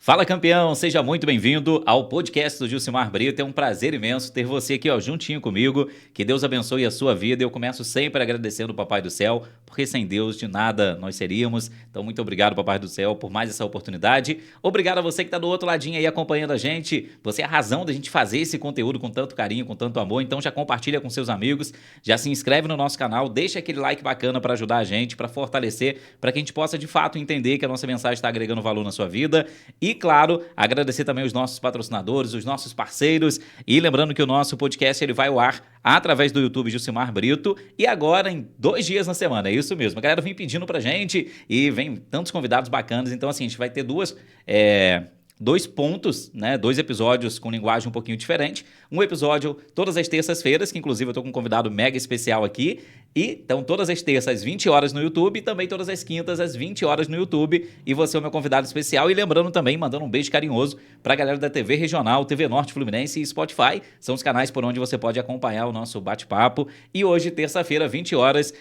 Fala, campeão! Seja muito bem-vindo ao podcast do Gilcimar Brito. É um prazer imenso ter você aqui, juntinho comigo. Que Deus abençoe a sua vida. Eu começo sempre agradecendo o Papai do Céu, porque sem Deus de nada nós seríamos. Então, muito obrigado, Papai do Céu, por mais essa oportunidade. Obrigado a você que está do outro ladinho aí acompanhando a gente. Você é a razão da gente fazer esse conteúdo com tanto carinho, com tanto amor. Então, já compartilha com seus amigos, já se inscreve no nosso canal, deixa aquele like bacana para ajudar a gente, para fortalecer, para que a gente possa de fato entender que a nossa mensagem está agregando valor na sua vida. E, claro, agradecer também os nossos patrocinadores, os nossos parceiros. E lembrando que o nosso podcast ele vai ao ar através do YouTube Gilcimar Brito e agora em 2 dias na semana. É isso mesmo. A galera vem pedindo pra gente e vem tantos convidados bacanas. Então, assim, a gente vai ter dois pontos, né? 2 episódios com linguagem um pouquinho diferente. Um episódio todas as terças-feiras, que inclusive eu tô com um convidado mega especial aqui. E então todas as terças às 20 horas no YouTube e também todas as quintas às 20 horas no YouTube. E você é o meu convidado especial. E lembrando também, mandando um beijo carinhoso pra galera da TV Regional, TV Norte Fluminense e Spotify. São os canais por onde você pode acompanhar o nosso bate-papo. E hoje, terça-feira, 20 horas,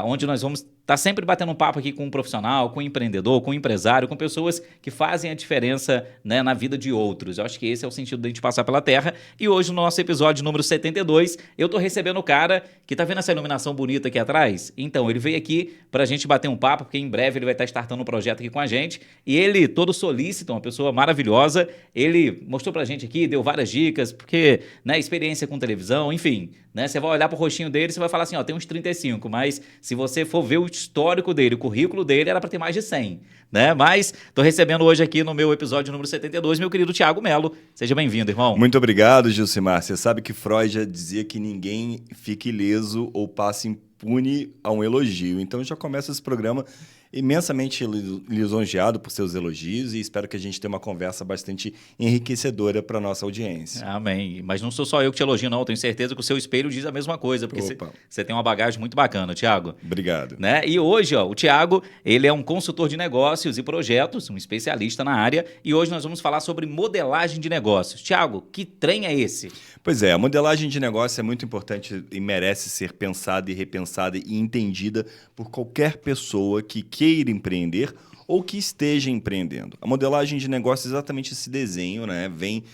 onde nós vamos tá sempre batendo um papo aqui com um profissional, com um empreendedor, com um empresário, com pessoas que fazem a diferença, né, na vida de outros. Eu acho que esse é o sentido da gente passar pela Terra. E hoje, no nosso episódio número 72, eu tô recebendo o cara que tá vendo essa iluminação bonita aqui atrás? Então, ele veio aqui pra gente bater um papo, porque em breve ele vai estar startando um projeto aqui com a gente. E ele, todo solícito, uma pessoa maravilhosa, ele mostrou pra gente aqui, deu várias dicas, porque, né, experiência com televisão, enfim, né, você vai olhar pro rostinho dele e você vai falar assim, tem uns 35, mas se você for ver o histórico dele, o currículo dele, era para ter mais de 100, né? Mas tô recebendo hoje aqui no meu episódio número 72, meu querido Thiago Mello. Seja bem-vindo, irmão. Muito obrigado, Gilcimar. Você sabe que Freud já dizia que ninguém fica ileso ou passa impune a um elogio. Então já começa esse programa imensamente lisonjeado por seus elogios e espero que a gente tenha uma conversa bastante enriquecedora para a nossa audiência. Amém. Mas não sou só eu que te elogio, não. Tenho certeza que o seu espelho diz a mesma coisa, porque você tem uma bagagem muito bacana, Thiago. Obrigado. Né? E hoje, o Thiago, ele é um consultor de negócios e projetos, um especialista na área, e hoje nós vamos falar sobre modelagem de negócios. Thiago, que trem é esse? Pois é, a modelagem de negócio é muito importante e merece ser pensada e repensada e entendida por qualquer pessoa que queira empreender ou que esteja empreendendo. A modelagem de negócio é exatamente esse desenho, né? Vem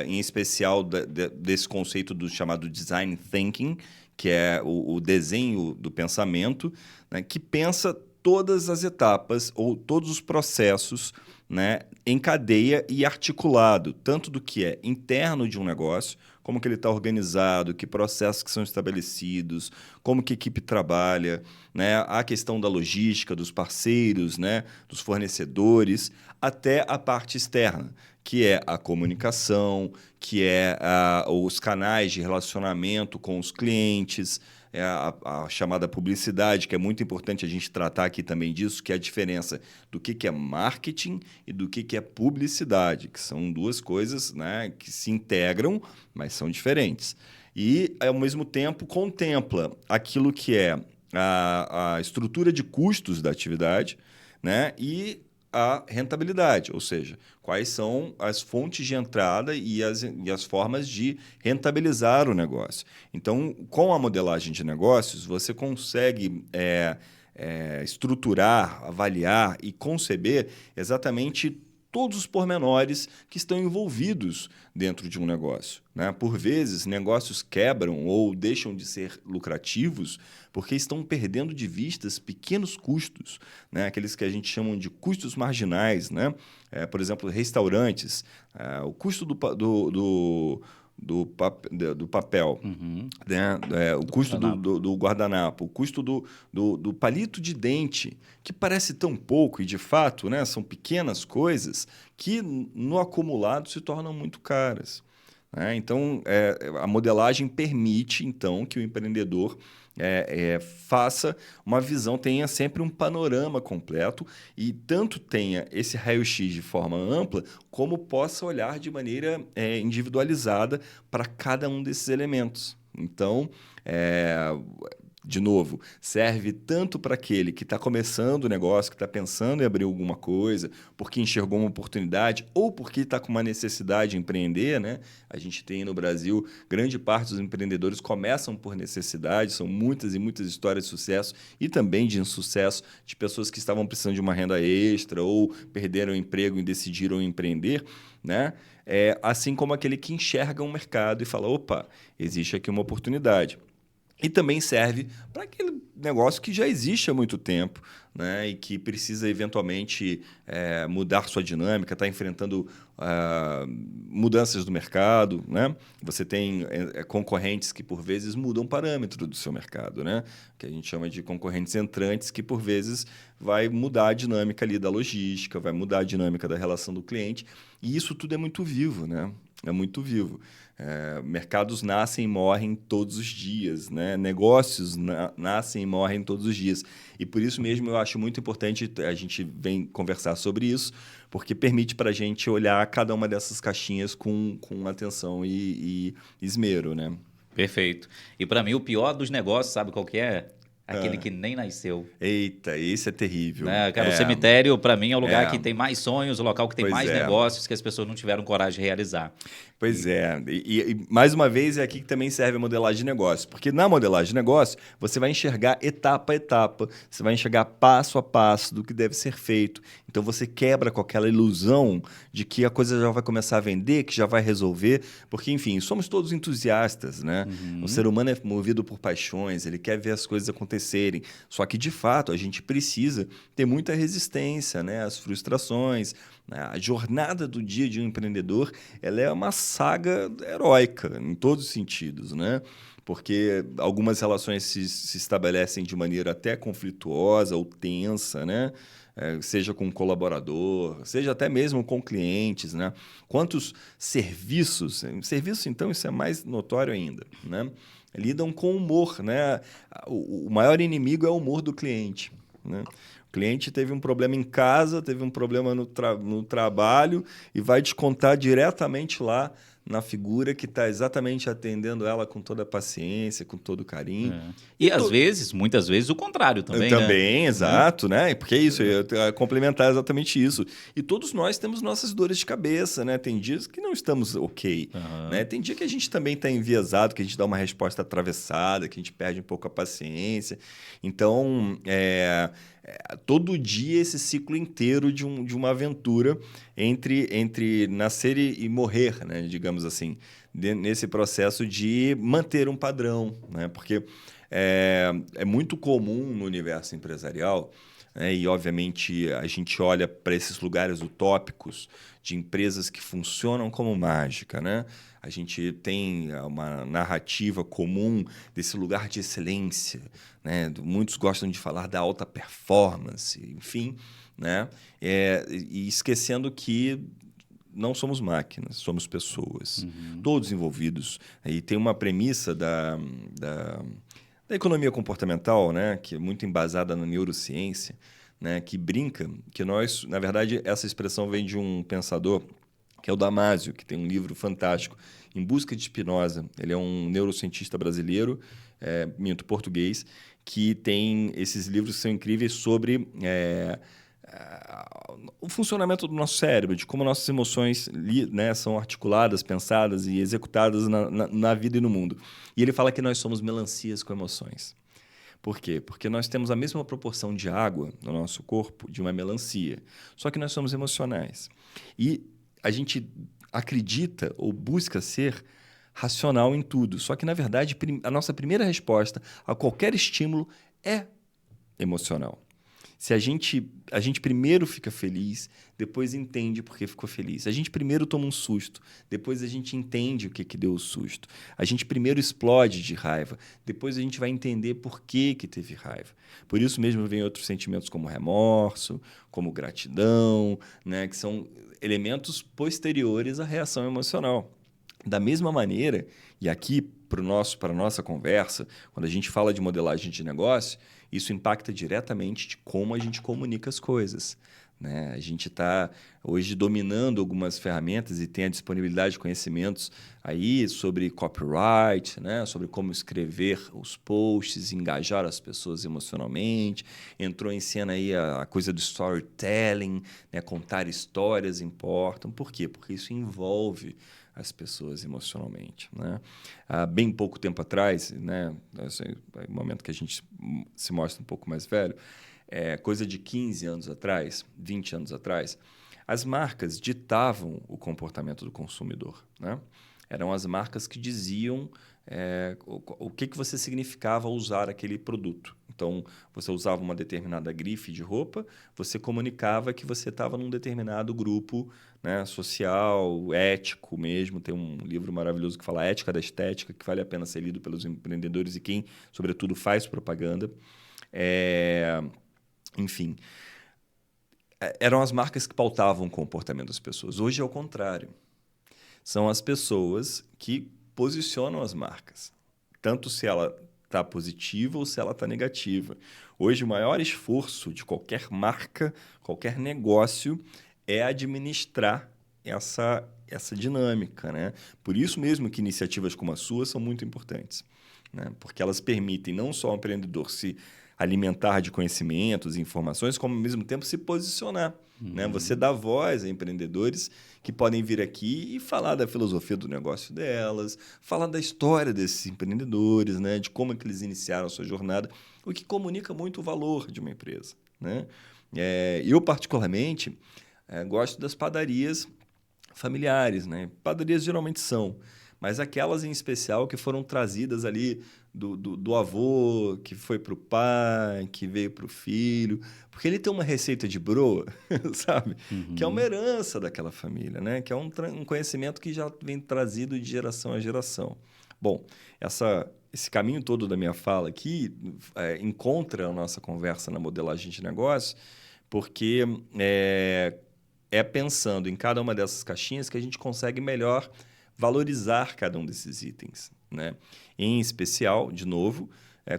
em especial desse conceito do chamado design thinking, que é o desenho do pensamento, né? Que pensa todas as etapas ou todos os processos, né, em cadeia e articulado, tanto do que é interno de um negócio, como que ele está organizado, que processos que são estabelecidos, como que a equipe trabalha, né, a questão da logística, dos parceiros, né, dos fornecedores, até a parte externa, que é a comunicação, que é os canais de relacionamento com os clientes, a chamada publicidade, que é muito importante a gente tratar aqui também disso, que é a diferença do que é marketing e do que é publicidade, que são duas coisas, né, que se integram, mas são diferentes. E, ao mesmo tempo, contempla aquilo que é a estrutura de custos da atividade, né, e a rentabilidade, ou seja, quais são as fontes de entrada e as formas de rentabilizar o negócio. Então, com a modelagem de negócios, você consegue estruturar, avaliar e conceber exatamente todos os pormenores que estão envolvidos dentro de um negócio, né? Por vezes, negócios quebram ou deixam de ser lucrativos porque estão perdendo de vistas pequenos custos, né? Aqueles que a gente chama de custos marginais, né? Por exemplo, restaurantes, o custo do papel, né? O custo do guardanapo, o custo do palito de dente, que parece tão pouco e, de fato, né, são pequenas coisas que, no acumulado, se tornam muito caras. Né? Então, a modelagem permite, então, que o empreendedor faça uma visão, tenha sempre um panorama completo e tanto tenha esse raio-x de forma ampla, como possa olhar de maneira individualizada para cada um desses elementos. Então, de novo, serve tanto para aquele que está começando o negócio, que está pensando em abrir alguma coisa, porque enxergou uma oportunidade ou porque está com uma necessidade de empreender, né? A gente tem no Brasil, grande parte dos empreendedores começam por necessidade, são muitas e muitas histórias de sucesso e também de insucesso de pessoas que estavam precisando de uma renda extra ou perderam o emprego e decidiram empreender, né? Assim como aquele que enxerga um mercado e fala, opa, existe aqui uma oportunidade. E também serve para aquele negócio que já existe há muito tempo, né? E que precisa eventualmente mudar sua dinâmica, está enfrentando mudanças do mercado, né? Você tem concorrentes que, por vezes, mudam o parâmetro do seu mercado, né? Que a gente chama de concorrentes entrantes, que, por vezes, vai mudar a dinâmica ali da logística, vai mudar a dinâmica da relação do cliente. E isso tudo é muito vivo, né? É muito vivo. Mercados nascem e morrem todos os dias, né? Negócios nascem e morrem todos os dias. E por isso mesmo eu acho muito importante a gente vem conversar sobre isso, porque permite para a gente olhar cada uma dessas caixinhas com atenção e esmero, né? Perfeito. E para mim, o pior dos negócios, sabe qual que é? Aquele que nem nasceu. Eita, esse é terrível. Né? Cara, o cemitério, para mim, é o lugar que É. tem mais sonhos, o local que tem Pois mais é. negócios que as pessoas não tiveram coragem de realizar. Pois é. E, mais uma vez, é aqui que também serve a modelagem de negócio. Porque na modelagem de negócio, você vai enxergar etapa a etapa, você vai enxergar passo a passo do que deve ser feito. Então, você quebra com aquela ilusão de que a coisa já vai começar a vender, que já vai resolver. Porque, enfim, somos todos entusiastas, né? O ser humano é movido por paixões, ele quer ver as coisas acontecerem. Só que, de fato, a gente precisa ter muita resistência, né? Às frustrações. A jornada do dia de um empreendedor, ela é uma saga heróica, em todos os sentidos, né? Porque algumas relações se estabelecem de maneira até conflituosa ou tensa, né? Seja com um colaborador, seja até mesmo com clientes, né? Quantos serviços, então, isso é mais notório ainda, né? Lidam com humor, né? O maior inimigo é o humor do cliente, né? O cliente teve um problema em casa, teve um problema no trabalho e vai descontar diretamente lá na figura que está exatamente atendendo ela com toda a paciência, com todo o carinho. E às vezes, muitas vezes, o contrário também, né? Também, exato, né? Porque é isso, eu ia complementar exatamente isso. E todos nós temos nossas dores de cabeça, né? Tem dias que não estamos ok, né? Tem dia que a gente também está enviesado, que a gente dá uma resposta atravessada, que a gente perde um pouco a paciência. Então, todo dia esse ciclo inteiro de uma aventura entre nascer e morrer, né? Digamos assim, nesse processo de manter um padrão, né? Porque é muito comum no universo empresarial, né? E obviamente a gente olha para esses lugares utópicos de empresas que funcionam como mágica, né? A gente tem uma narrativa comum desse lugar de excelência, né? Muitos gostam de falar da alta performance, enfim, né? E esquecendo que não somos máquinas, somos pessoas, todos envolvidos. E tem uma premissa da economia comportamental, né? Que é muito embasada na neurociência, né? Que brinca que nós, na verdade, essa expressão vem de um pensador que é o Damasio, que tem um livro fantástico, Em Busca de Spinoza. Ele é um neurocientista brasileiro, português, que tem esses livros que são incríveis sobre o funcionamento do nosso cérebro, de como nossas emoções né, são articuladas, pensadas e executadas na vida e no mundo. E ele fala que nós somos melancias com emoções. Por quê? Porque nós temos a mesma proporção de água no nosso corpo de uma melancia, só que nós somos emocionais. E a gente acredita ou busca ser racional em tudo, só que, na verdade, a nossa primeira resposta a qualquer estímulo é emocional. Se a gente primeiro fica feliz, depois entende por que ficou feliz. A gente primeiro toma um susto, depois a gente entende o que deu o susto. A gente primeiro explode de raiva, depois a gente vai entender por que teve raiva. Por isso mesmo vem outros sentimentos como remorso, como gratidão, né, que são elementos posteriores à reação emocional. Da mesma maneira, e aqui para a nossa conversa, quando a gente fala de modelagem de negócio, isso impacta diretamente de como a gente comunica as coisas, né? A gente está hoje dominando algumas ferramentas e tem a disponibilidade de conhecimentos aí sobre copyright, né? Sobre como escrever os posts, engajar as pessoas emocionalmente. Entrou em cena aí a coisa do storytelling, né? Contar histórias importam. Por quê? Porque isso envolve as pessoas emocionalmente, né? Há bem pouco tempo atrás, né? Assim, é o momento que a gente se mostra um pouco mais velho, coisa de 15 anos atrás, 20 anos atrás, as marcas ditavam o comportamento do consumidor, né? Eram as marcas que diziam o que você significava usar aquele produto. Então, você usava uma determinada grife de roupa, você comunicava que você estava num determinado grupo, né, social, ético mesmo. Tem um livro maravilhoso que fala Ética da Estética, que vale a pena ser lido pelos empreendedores e quem, sobretudo, faz propaganda. Enfim, eram as marcas que pautavam o comportamento das pessoas. Hoje é o contrário. São as pessoas que posicionam as marcas, tanto se ela está positiva ou se ela está negativa. Hoje, o maior esforço de qualquer marca, qualquer negócio, é administrar essa dinâmica, né? Por isso mesmo que iniciativas como a sua são muito importantes, né? Porque elas permitem não só ao empreendedor se alimentar de conhecimentos e informações, como ao mesmo tempo se posicionar, né? Você dá voz a empreendedores que podem vir aqui e falar da filosofia do negócio delas, falar da história desses empreendedores, né? De como é que eles iniciaram a sua jornada, o que comunica muito o valor de uma empresa, né? Eu, particularmente, gosto das padarias familiares, né? Padarias geralmente são, mas aquelas em especial que foram trazidas ali do avô, que foi para o pai, que veio para o filho, porque ele tem uma receita de broa, sabe? Que é uma herança daquela família, né? Que é um conhecimento que já vem trazido de geração a geração. Bom, esse caminho todo da minha fala aqui encontra a nossa conversa na modelagem de negócio, porque é pensando em cada uma dessas caixinhas que a gente consegue melhor valorizar cada um desses itens, né? Em especial, de novo,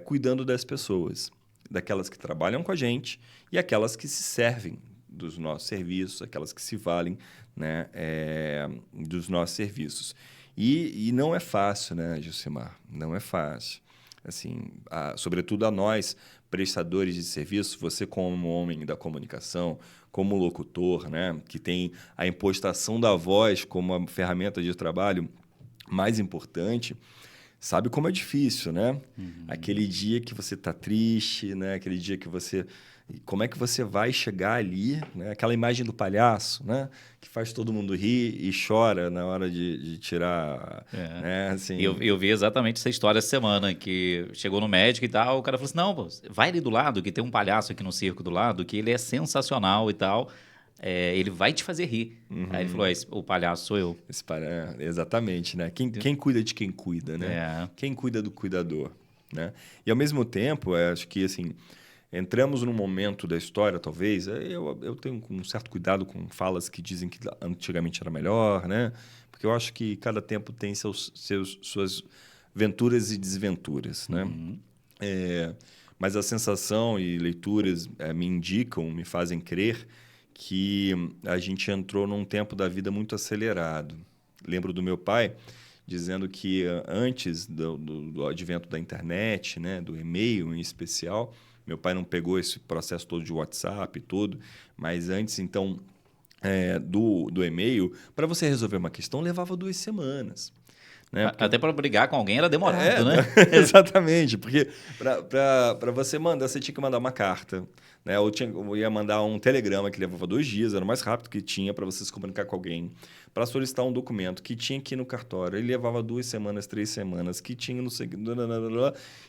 cuidando das pessoas, daquelas que trabalham com a gente e aquelas que se servem dos nossos serviços, aquelas que se valem, né, dos nossos serviços. E não é fácil, né, Gilcimar? Não é fácil. Assim, sobretudo a nós, prestadores de serviço, você como homem da comunicação, como locutor, né, que tem a impostação da voz como a ferramenta de trabalho mais importante, sabe como é difícil, né? Aquele dia que você está triste, né? Aquele dia que você... Como é que você vai chegar ali, né? Aquela imagem do palhaço, né? Que faz todo mundo rir e chora na hora de tirar, né? Assim... Eu vi exatamente essa história essa semana, que chegou no médico e tal, o cara falou assim, não, pô, vai ali do lado, que tem um palhaço aqui no circo do lado, que ele é sensacional e tal, ele vai te fazer rir. Aí ele falou, o palhaço sou eu. Exatamente, né? Quem cuida de quem cuida, né? Quem cuida do cuidador, né? E, ao mesmo tempo, acho que, assim... Entramos num momento da história, talvez. Eu tenho um certo cuidado com falas que dizem que antigamente era melhor, né? Porque eu acho que cada tempo tem suas venturas e desventuras, né? Mas a sensação e leituras me indicam, me fazem crer que a gente entrou num tempo da vida muito acelerado. Lembro do meu pai dizendo que antes do advento da internet, né, do e-mail em especial... Meu pai não pegou esse processo todo de WhatsApp e tudo, mas antes, então, do e-mail, para você resolver uma questão, levava 2 semanas. Né? Porque... Até para brigar com alguém era demorado, né? Exatamente, porque para você mandar, você tinha que mandar uma carta, né? Eu ia mandar um telegrama que levava 2 dias, era o mais rápido que tinha para você se comunicar com alguém. Para solicitar um documento que tinha que ir no cartório, ele levava 2 semanas, 3 semanas, que tinha no segundo,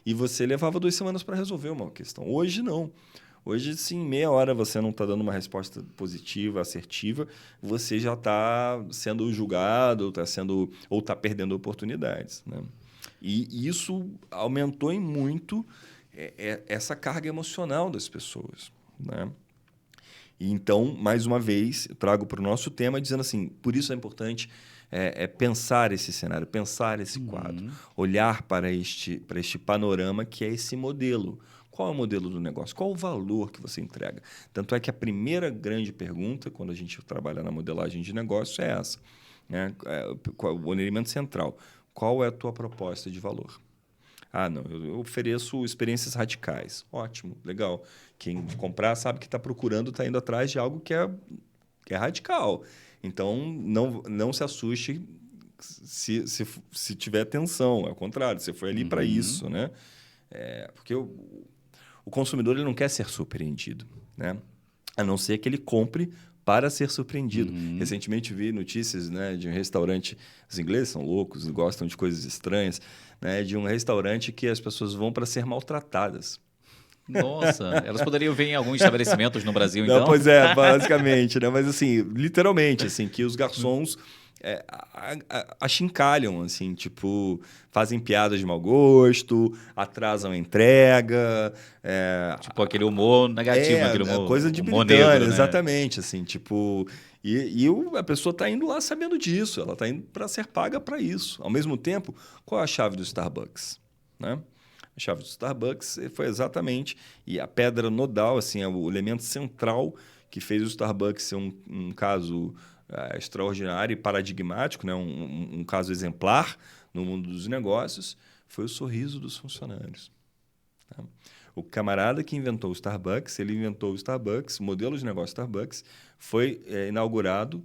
e você levava 2 semanas para resolver uma questão. Hoje não. Hoje, se em meia hora você não está dando uma resposta positiva, assertiva, você já está sendo julgado, ou está perdendo oportunidades, né? E isso aumentou em muito essa carga emocional das pessoas, né? E então, mais uma vez, eu trago para o nosso tema dizendo assim, por isso é importante pensar esse cenário, pensar esse quadro, olhar para este panorama que é esse modelo. Qual é o modelo do negócio? Qual o valor que você entrega? Tanto é que a primeira grande pergunta, quando a gente trabalha na modelagem de negócio, é essa, né? O elemento central. Qual é a tua proposta de valor? Ah, não, eu ofereço experiências radicais. Ótimo, legal. Quem comprar sabe que está procurando, está indo atrás de algo que é radical. Então, não se assuste se tiver tensão. Ao contrário, você foi ali para isso, né? Porque o consumidor ele não quer ser surpreendido, né? A não ser que ele compre para ser surpreendido. Recentemente vi notícias, né, de um restaurante. Os ingleses são loucos, gostam de coisas estranhas, né, de um restaurante que as pessoas vão para ser maltratadas. Nossa, elas poderiam ver em alguns estabelecimentos no Brasil, Não, então? pois é, basicamente, né? Mas assim, literalmente, assim, que os garçons achincalham, assim, tipo, fazem piadas de mau gosto, atrasam a entrega. Tipo aquele humor negativo, aquele Coisa de humor britânia, negro, né? exatamente, assim, tipo... a pessoa está indo lá sabendo disso, ela está indo para ser paga para isso. Ao mesmo tempo, qual é a chave do Starbucks, né? A chave do Starbucks foi exatamente... E a pedra nodal, assim, o elemento central que fez o Starbucks ser um caso extraordinário e paradigmático, né? Um caso exemplar no mundo dos negócios, foi o sorriso dos funcionários. Tá? O camarada que inventou o Starbucks, ele inventou o Starbucks, o modelo de negócio Starbucks, foi inaugurado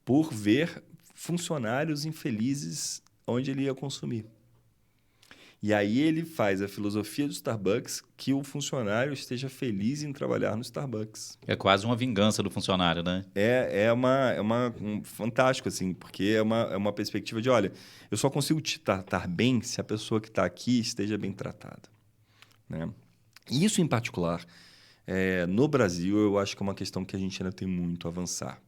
por ver funcionários infelizes onde ele ia consumir. E aí ele faz a filosofia do Starbucks que o funcionário esteja feliz em trabalhar no Starbucks. É quase uma vingança do funcionário, né? Fantástico, assim, porque é uma perspectiva de, olha, eu só consigo te tratar bem se a pessoa que está aqui esteja bem tratada, né? E isso, em particular, no Brasil, eu acho que é uma questão que a gente ainda tem muito a avançar,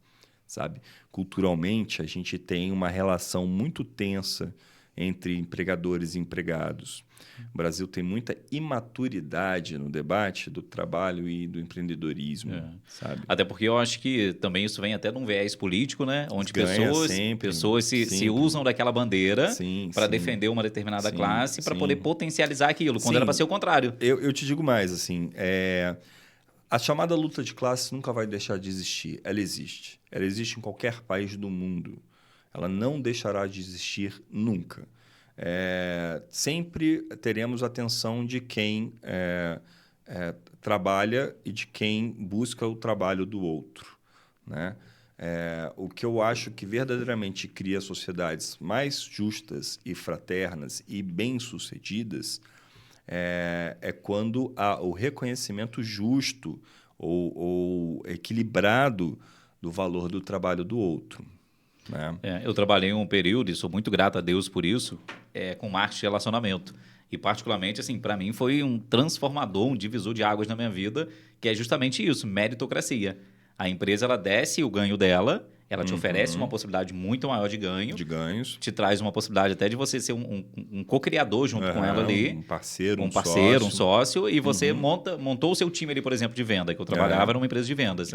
sabe? Culturalmente, a gente tem uma relação muito tensa entre empregadores e empregados. O Brasil tem muita imaturidade no debate do trabalho e do empreendedorismo, sabe? Até porque eu acho que também isso vem até num viés político, né? Onde pessoas se usam daquela bandeira para defender uma determinada classe para poder potencializar aquilo, quando era para ser o contrário. Eu te digo mais, assim, a chamada luta de classes nunca vai deixar de existir. Ela existe. Ela existe em qualquer país do mundo. Ela não deixará de existir nunca. Sempre teremos a atenção de quem trabalha e de quem busca o trabalho do outro, né? O que eu acho que verdadeiramente cria sociedades mais justas e fraternas e bem-sucedidas é quando há o reconhecimento justo ou equilibrado do valor do trabalho do outro. Eu trabalhei um período, e sou muito grato a Deus por isso, com marketing de relacionamento. E particularmente, assim, para mim foi um transformador, um divisor de águas na minha vida, que é justamente isso, meritocracia. A empresa, ela desce o ganho dela, ela te oferece uma possibilidade muito maior de ganho. De ganhos. Te traz uma possibilidade até de você ser um co-criador junto com ela ali. Um parceiro, um sócio. E você montou o seu time ali, por exemplo, de venda, que eu trabalhava era uma empresa de vendas.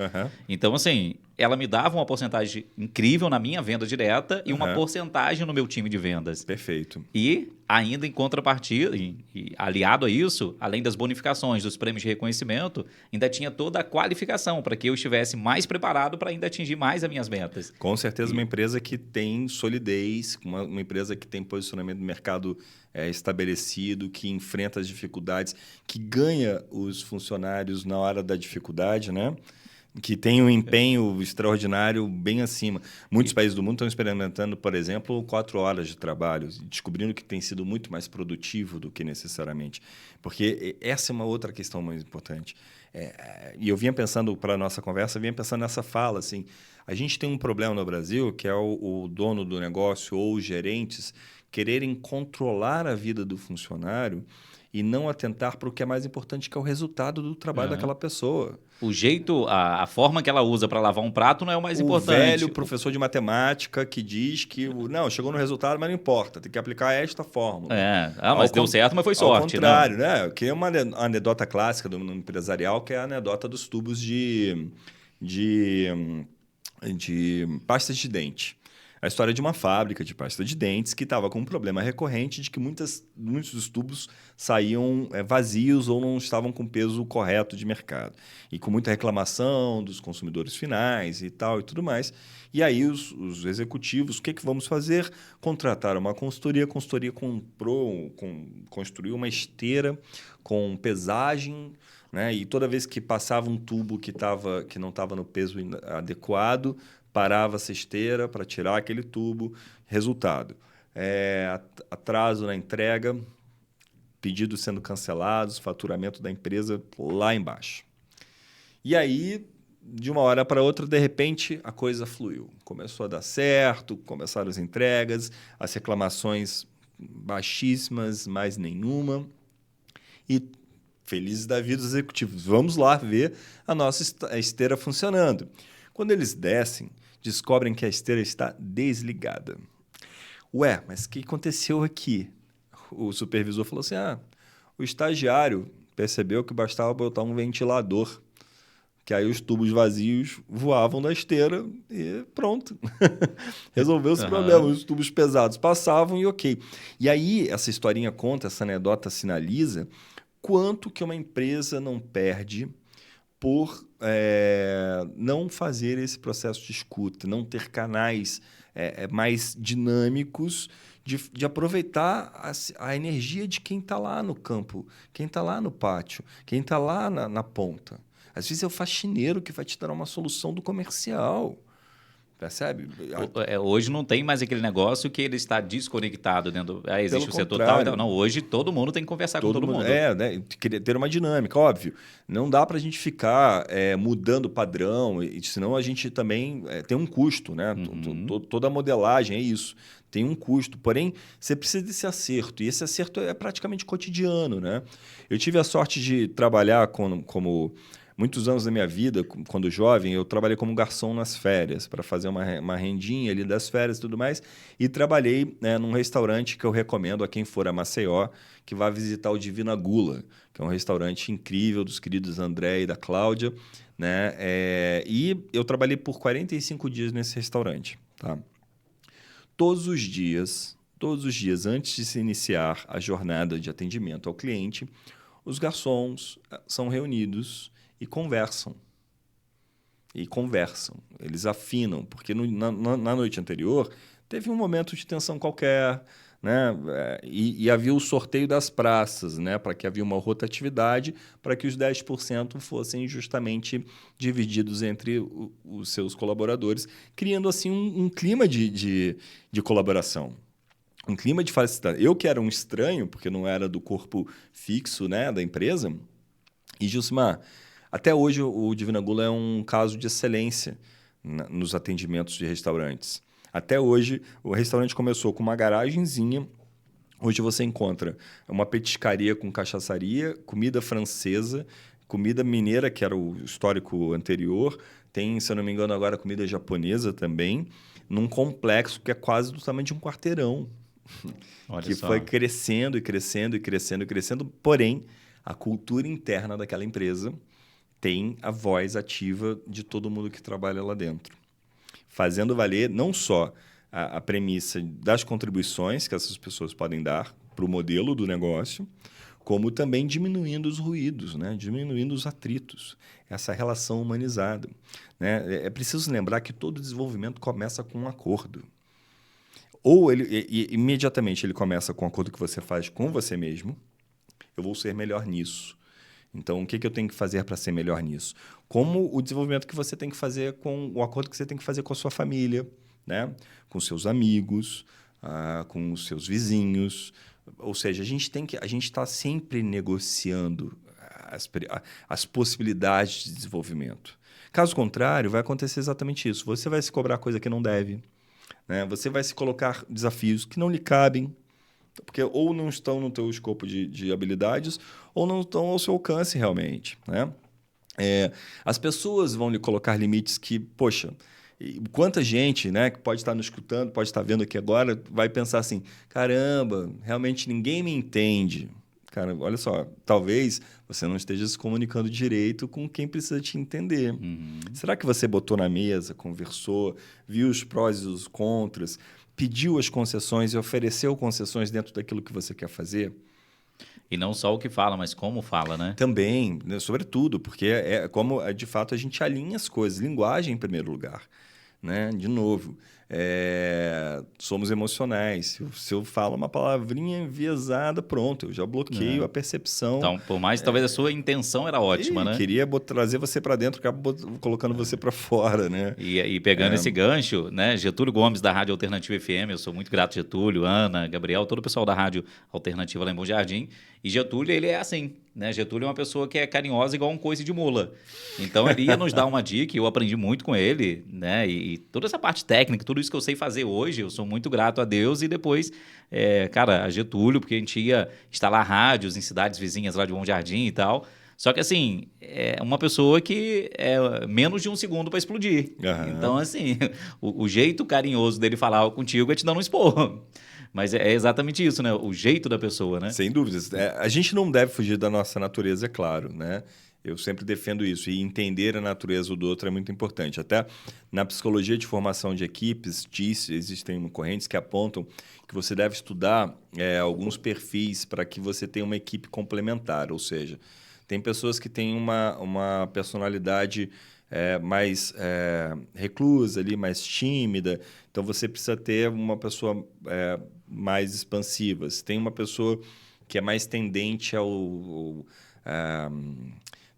Então, assim, ela me dava uma porcentagem incrível na minha venda direta e uma porcentagem no meu time de vendas. Perfeito. E ainda em contrapartida, e aliado a isso, além das bonificações, dos prêmios de reconhecimento, ainda tinha toda a qualificação para que eu estivesse mais preparado para ainda atingir mais as minhas metas. Com certeza, uma empresa que tem solidez, uma empresa que tem posicionamento no mercado estabelecido, que enfrenta as dificuldades, que ganha os funcionários na hora da dificuldade, né? Que tem um empenho extraordinário bem acima. Muitos países do mundo estão experimentando, por exemplo, 4 horas de trabalho, descobrindo que tem sido muito mais produtivo do que necessariamente. Porque essa é uma outra questão mais importante. E eu vinha pensando, para a nossa conversa, vinha pensando nessa fala, assim, a gente tem um problema no Brasil, que é o dono do negócio ou os gerentes quererem controlar a vida do funcionário e não atentar para o que é mais importante, que é o resultado do trabalho daquela pessoa. O jeito, a forma que ela usa para lavar um prato não é o mais importante. O velho professor de matemática que diz que, não, chegou no resultado, mas não importa, tem que aplicar esta fórmula. Mas deu certo, mas foi sorte. Ao contrário, né? Eu queria uma anedota clássica do mundo empresarial, que é a anedota dos tubos de pastas de dente. a história de uma fábrica de pasta de dentes que estava com um problema recorrente de que muitos dos tubos saíam vazios ou não estavam com o peso correto de mercado. E com muita reclamação dos consumidores finais e tal e tudo mais. E aí os executivos, o que vamos fazer? Contrataram uma consultoria. A consultoria construiu uma esteira com pesagem, né? E toda vez que passava um tubo que não estava no peso adequado, parava essa esteira para tirar aquele tubo. Resultado, atraso na entrega, pedidos sendo cancelados, faturamento da empresa lá embaixo. E aí, de uma hora para outra, de repente, a coisa fluiu. Começou a dar certo, começaram as entregas, as reclamações baixíssimas, mais nenhuma. E felizes da vida os executivos. Vamos lá ver a nossa esteira funcionando. Quando eles descem, descobrem que a esteira está desligada. Ué, mas o que aconteceu aqui? O supervisor falou assim, o estagiário percebeu que bastava botar um ventilador, que aí os tubos vazios voavam da esteira e pronto. Resolveu-se o problema. Os tubos pesados passavam e ok. E aí, essa historinha conta, essa anedota sinaliza quanto que uma empresa não perde por não fazer esse processo de escuta, não ter canais mais dinâmicos de aproveitar a energia de quem está lá no campo, quem está lá no pátio, quem está lá na ponta. Às vezes é o faxineiro que vai te dar uma solução do comercial. Percebe? Hoje não tem mais aquele negócio que ele está desconectado dentro. Existe Pelo o setor contrário. tal. Não, hoje todo mundo tem que conversar com todo mundo. Né? Ter uma dinâmica, óbvio. Não dá para a gente ficar mudando o padrão, senão a gente também tem um custo, né? Toda a modelagem é isso. Tem um custo. Porém, você precisa desse acerto. E esse acerto é praticamente cotidiano, né? Eu tive a sorte de trabalhar como muitos anos da minha vida, quando jovem, eu trabalhei como garçom nas férias, para fazer uma rendinha ali das férias e tudo mais. E trabalhei num restaurante que eu recomendo a quem for a Maceió, que vá visitar o Divina Gula, que é um restaurante incrível dos queridos André e da Cláudia. Né? E eu trabalhei por 45 dias nesse restaurante. Tá? Todos os dias, antes de se iniciar a jornada de atendimento ao cliente, os garçons são reunidos e conversam. Eles afinam, porque na noite anterior teve um momento de tensão qualquer, né? E havia o sorteio das praças, né? Para que havia uma rotatividade, para que os 10% fossem justamente divididos entre os seus colaboradores, criando assim um clima de colaboração. Um clima de facilidade. Eu que era um estranho, porque não era do corpo fixo, né, da empresa, e Gilcimar, até hoje, o Divina Gula é um caso de excelência nos atendimentos de restaurantes. Até hoje, o restaurante começou com uma garagenzinha. Hoje você encontra uma petiscaria com cachaçaria, comida francesa, comida mineira, que era o histórico anterior. Tem, se eu não me engano, agora comida japonesa também, num complexo que é quase do tamanho de um quarteirão. Olha só. Foi crescendo e crescendo e crescendo e crescendo. Porém, a cultura interna daquela empresa tem a voz ativa de todo mundo que trabalha lá dentro. Fazendo valer não só a premissa das contribuições que essas pessoas podem dar para o modelo do negócio, como também diminuindo os ruídos, né? Diminuindo os atritos, essa relação humanizada. Né? É preciso lembrar que todo desenvolvimento começa com um acordo. Ou imediatamente ele começa com um acordo que você faz com você mesmo, eu vou ser melhor nisso. Então, o que eu tenho que fazer para ser melhor nisso? Como o desenvolvimento que você tem que fazer com o acordo que você tem que fazer com a sua família, né? Com seus amigos, com os seus vizinhos. Ou seja, a gente está sempre negociando as possibilidades de desenvolvimento. Caso contrário, vai acontecer exatamente isso. Você vai se cobrar coisa que não deve, né? Você vai se colocar desafios que não lhe cabem, porque ou não estão no teu escopo de habilidades ou não estão ao seu alcance realmente, né? As pessoas vão lhe colocar limites que, poxa, quanta gente, né, que pode estar nos escutando, pode estar vendo aqui agora, vai pensar assim, caramba, realmente ninguém me entende. Cara, olha só, talvez você não esteja se comunicando direito com quem precisa te entender. Será que você botou na mesa, conversou, viu os prós e os contras, pediu as concessões e ofereceu concessões dentro daquilo que você quer fazer? E não só o que fala, mas como fala, né? Também, né, sobretudo, porque é como, de fato, a gente alinha as coisas. Linguagem em primeiro lugar. Né? De novo, somos emocionais. Se eu falo uma palavrinha enviesada, pronto, eu já bloqueio a percepção. Então, por mais talvez a sua intenção era ótima, né? Queria trazer você para dentro, acabo colocando você para fora, né? E pegando esse gancho, né? Getúlio Gomes, da Rádio Alternativa FM, eu sou muito grato, Getúlio, Ana, Gabriel, todo o pessoal da Rádio Alternativa lá em Bom Jardim. E Getúlio, ele é assim, né? Getúlio é uma pessoa que é carinhosa igual um coice de mula. Então, ele ia nos dar uma dica, e eu aprendi muito com ele, né? E toda essa parte técnica, tudo isso que eu sei fazer hoje, eu sou muito grato a Deus. E depois, cara, a Getúlio, porque a gente ia instalar rádios em cidades vizinhas lá de Bom Jardim e tal. Só que, assim, é uma pessoa que é menos de um segundo para explodir. Então, assim, o jeito carinhoso dele falar contigo é te dando um esporro. Mas é exatamente isso, né? O jeito da pessoa, né? Sem dúvidas. A gente não deve fugir da nossa natureza, é claro, né? Eu sempre defendo isso. E entender a natureza do outro é muito importante. Até na psicologia de formação de equipes, existem correntes que apontam que você deve estudar alguns perfis para que você tenha uma equipe complementar. Ou seja, tem pessoas que têm uma personalidade mais reclusa, ali, mais tímida. Então, você precisa ter uma pessoa mais expansiva. Se tem uma pessoa que é mais tendente ao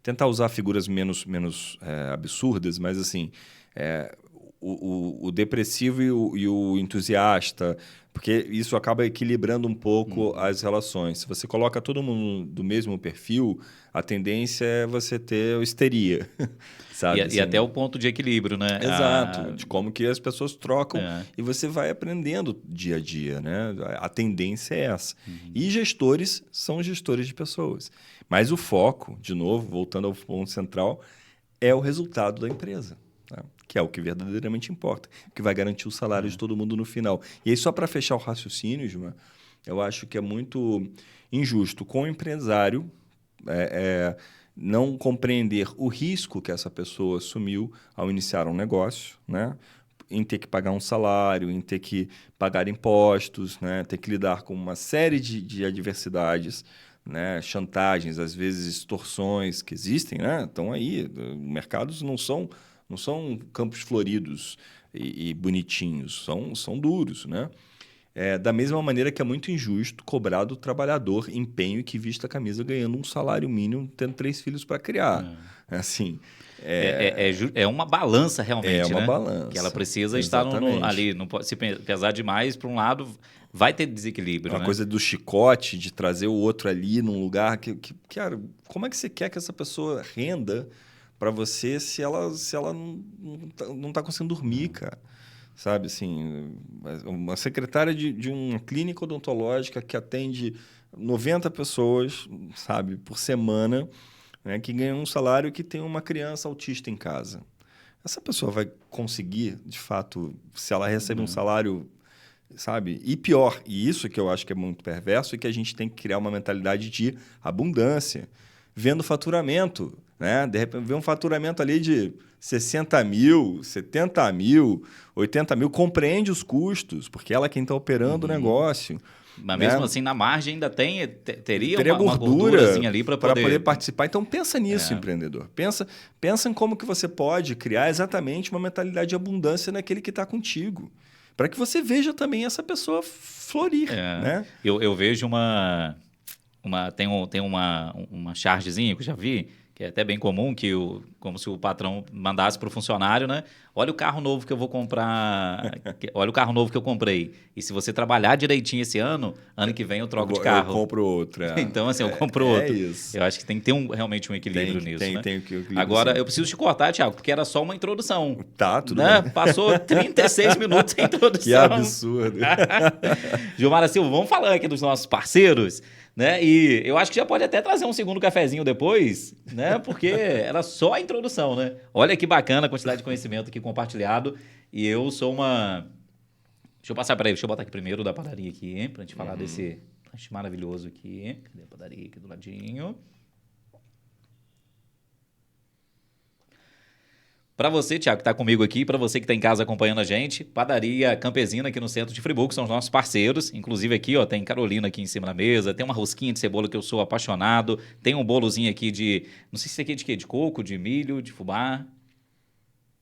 tentar usar figuras menos absurdas, mas assim, o depressivo e o entusiasta, porque isso acaba equilibrando um pouco as relações. Se você coloca todo mundo do mesmo perfil, a tendência é você ter histeria, sabe? E até o ponto de equilíbrio, né? Exato, de como que as pessoas trocam e você vai aprendendo dia a dia, né? A tendência é essa. E gestores são gestores de pessoas. Mas o foco, de novo, voltando ao ponto central, é o resultado da empresa, tá? Que é o que verdadeiramente importa, que vai garantir o salário de todo mundo no final. E aí, só para fechar o raciocínio, Gilmar, eu acho que é muito injusto com o empresário não compreender o risco que essa pessoa assumiu ao iniciar um negócio, né? Em ter que pagar um salário, em ter que pagar impostos, né? Ter que lidar com uma série de adversidades, né? Chantagens, às vezes extorsões que existem, né? Estão aí. Mercados não são campos floridos e bonitinhos, são duros, né? Da mesma maneira que é muito injusto cobrar do trabalhador empenho que vista a camisa ganhando um salário mínimo, tendo 3 filhos para criar. Assim, é uma balança realmente, é uma né? balança. Que ela precisa estar ali. Não pode, se pesar demais para um lado, vai ter desequilíbrio, uma né? coisa do chicote, de trazer o outro ali num lugar que, cara, como é que você quer que essa pessoa renda para você se ela não tá conseguindo dormir, cara? Sabe, assim, uma secretária de uma clínica odontológica que atende 90 pessoas, sabe, por semana, né, que ganha um salário que tem uma criança autista em casa. Essa pessoa vai conseguir, de fato, se ela recebe um salário, sabe? E pior, e isso que eu acho que é muito perverso, é que a gente tem que criar uma mentalidade de abundância, vendo faturamento, né? De repente, vê um faturamento ali de 60 mil, 70 mil, 80 mil, compreende os custos, porque ela é quem está operando o negócio. Mas mesmo assim, na margem ainda teria uma gordura gordurazinha ali para poder participar. Então, pensa nisso, empreendedor. Pensa em como que você pode criar exatamente uma mentalidade de abundância naquele que está contigo, para que você veja também essa pessoa florir. Né? Eu vejo tem uma chargezinha que eu já vi, que é até bem comum, como se o patrão mandasse para o funcionário, né? Olha o carro novo que eu vou comprar, olha o carro novo que eu comprei. E se você trabalhar direitinho esse ano que vem eu troco de carro. Eu compro outro. Então, assim, eu compro outro. É isso. Eu acho que tem que ter realmente um equilíbrio nisso, né? Tem equilíbrio. Agora, sim. eu preciso te cortar, Thiago, porque era só uma introdução. Tá, tudo né? bem. Passou 36 minutos a introdução. Que absurdo. Gilmar Silva, vamos falar aqui dos nossos parceiros, né? E eu acho que já pode até trazer um segundo cafezinho depois, né? Porque era só a introdução, né? Olha que bacana a quantidade de conhecimento aqui compartilhado. E eu sou uma... Deixa eu passar, peraí, deixa eu botar aqui primeiro da padaria aqui, hein? Pra gente falar desse Lanche maravilhoso aqui. Cadê a padaria aqui do ladinho? Para você, Thiago, que está comigo aqui, para você que está em casa acompanhando a gente, Padaria Campesina aqui no centro de Friburgo, são os nossos parceiros. Inclusive aqui, ó, tem Carolina aqui em cima da mesa, tem uma rosquinha de cebola que eu sou apaixonado, tem um bolozinho aqui de, não sei se isso aqui é de quê, de coco, de milho, de fubá.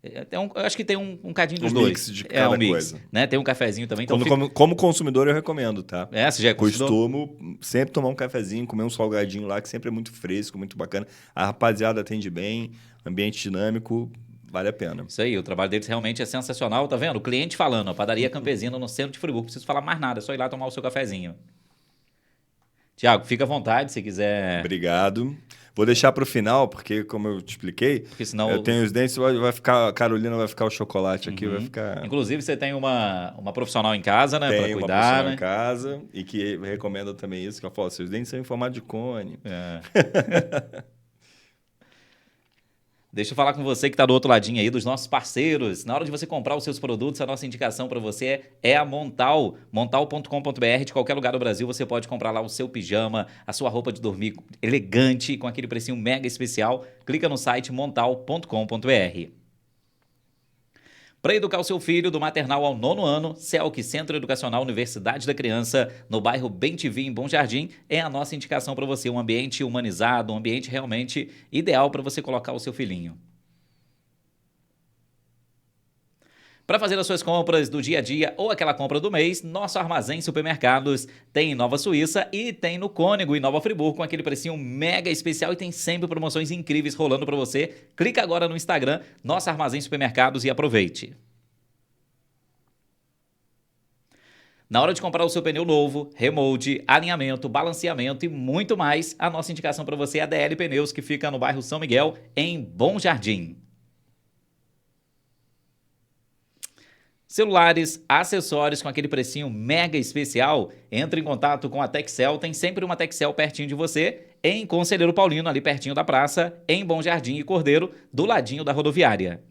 Eu acho que tem um cadinho dos dois. Mix de cada coisa. Né? Tem um cafezinho também. Então como consumidor, eu recomendo, tá? Você já costumo sempre tomar um cafezinho, comer um salgadinho lá, que sempre é muito fresco, muito bacana. A rapaziada atende bem, ambiente dinâmico, vale a pena. Isso aí, o trabalho deles realmente é sensacional. Tá vendo? O cliente falando, ó, Padaria Campesina no centro de Friburgo. Não preciso falar mais nada, é só ir lá tomar o seu cafezinho. Tiago, fica à vontade se quiser. Obrigado. Vou deixar para o final, porque como eu te expliquei, porque senão eu tenho os dentes, vai ficar, a Carolina vai ficar o chocolate aqui, vai ficar... Inclusive, você tem uma profissional em casa, né? Para cuidar, uma profissional em casa e que recomenda também isso, que eu falo, seus dentes são em formato de cone. Deixa eu falar com você que está do outro ladinho aí, dos nossos parceiros. Na hora de você comprar os seus produtos, a nossa indicação para você é a Montal. Montal.com.br. De qualquer lugar do Brasil, você pode comprar lá o seu pijama, a sua roupa de dormir elegante, com aquele precinho mega especial. Clica no site montal.com.br. Para educar o seu filho do maternal ao 9º ano, CELC, Centro Educacional Universidade da Criança, no bairro Bem-TV, em Bom Jardim, é a nossa indicação para você. Um ambiente humanizado, um ambiente realmente ideal para você colocar o seu filhinho. Para fazer as suas compras do dia a dia ou aquela compra do mês, nosso armazém supermercados tem em Nova Suíça e tem no Cônego, em Nova Friburgo, com aquele precinho mega especial e tem sempre promoções incríveis rolando para você. Clica agora no Instagram, nosso armazém supermercados e aproveite. Na hora de comprar o seu pneu novo, remold, alinhamento, balanceamento e muito mais, a nossa indicação para você é a DL Pneus, que fica no bairro São Miguel, em Bom Jardim. Celulares, acessórios com aquele precinho mega especial, entre em contato com a Texel, tem sempre uma Texel pertinho de você, em Conselheiro Paulino, ali pertinho da praça, em Bom Jardim e Cordeiro, do ladinho da rodoviária.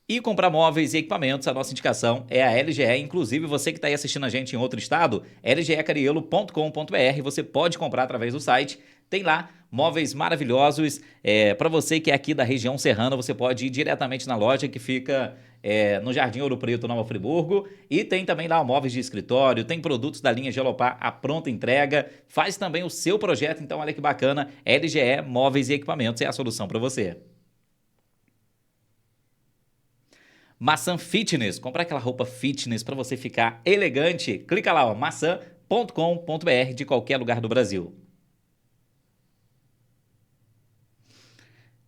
E comprar móveis e equipamentos, a nossa indicação é a LGE. Inclusive, você que está aí assistindo a gente em outro estado, lgecarielo.com.br, você pode comprar através do site. Tem lá móveis maravilhosos. Para você que é aqui da região serrana, você pode ir diretamente na loja que fica no Jardim Ouro Preto, Nova Friburgo. E tem também lá móveis de escritório, tem produtos da linha Gelopar à pronta entrega. Faz também o seu projeto, então olha que bacana. LGE Móveis e Equipamentos é a solução para você. Maçã Fitness, comprar aquela roupa fitness para você ficar elegante. Clica lá, ó, maçã.com.br, de qualquer lugar do Brasil.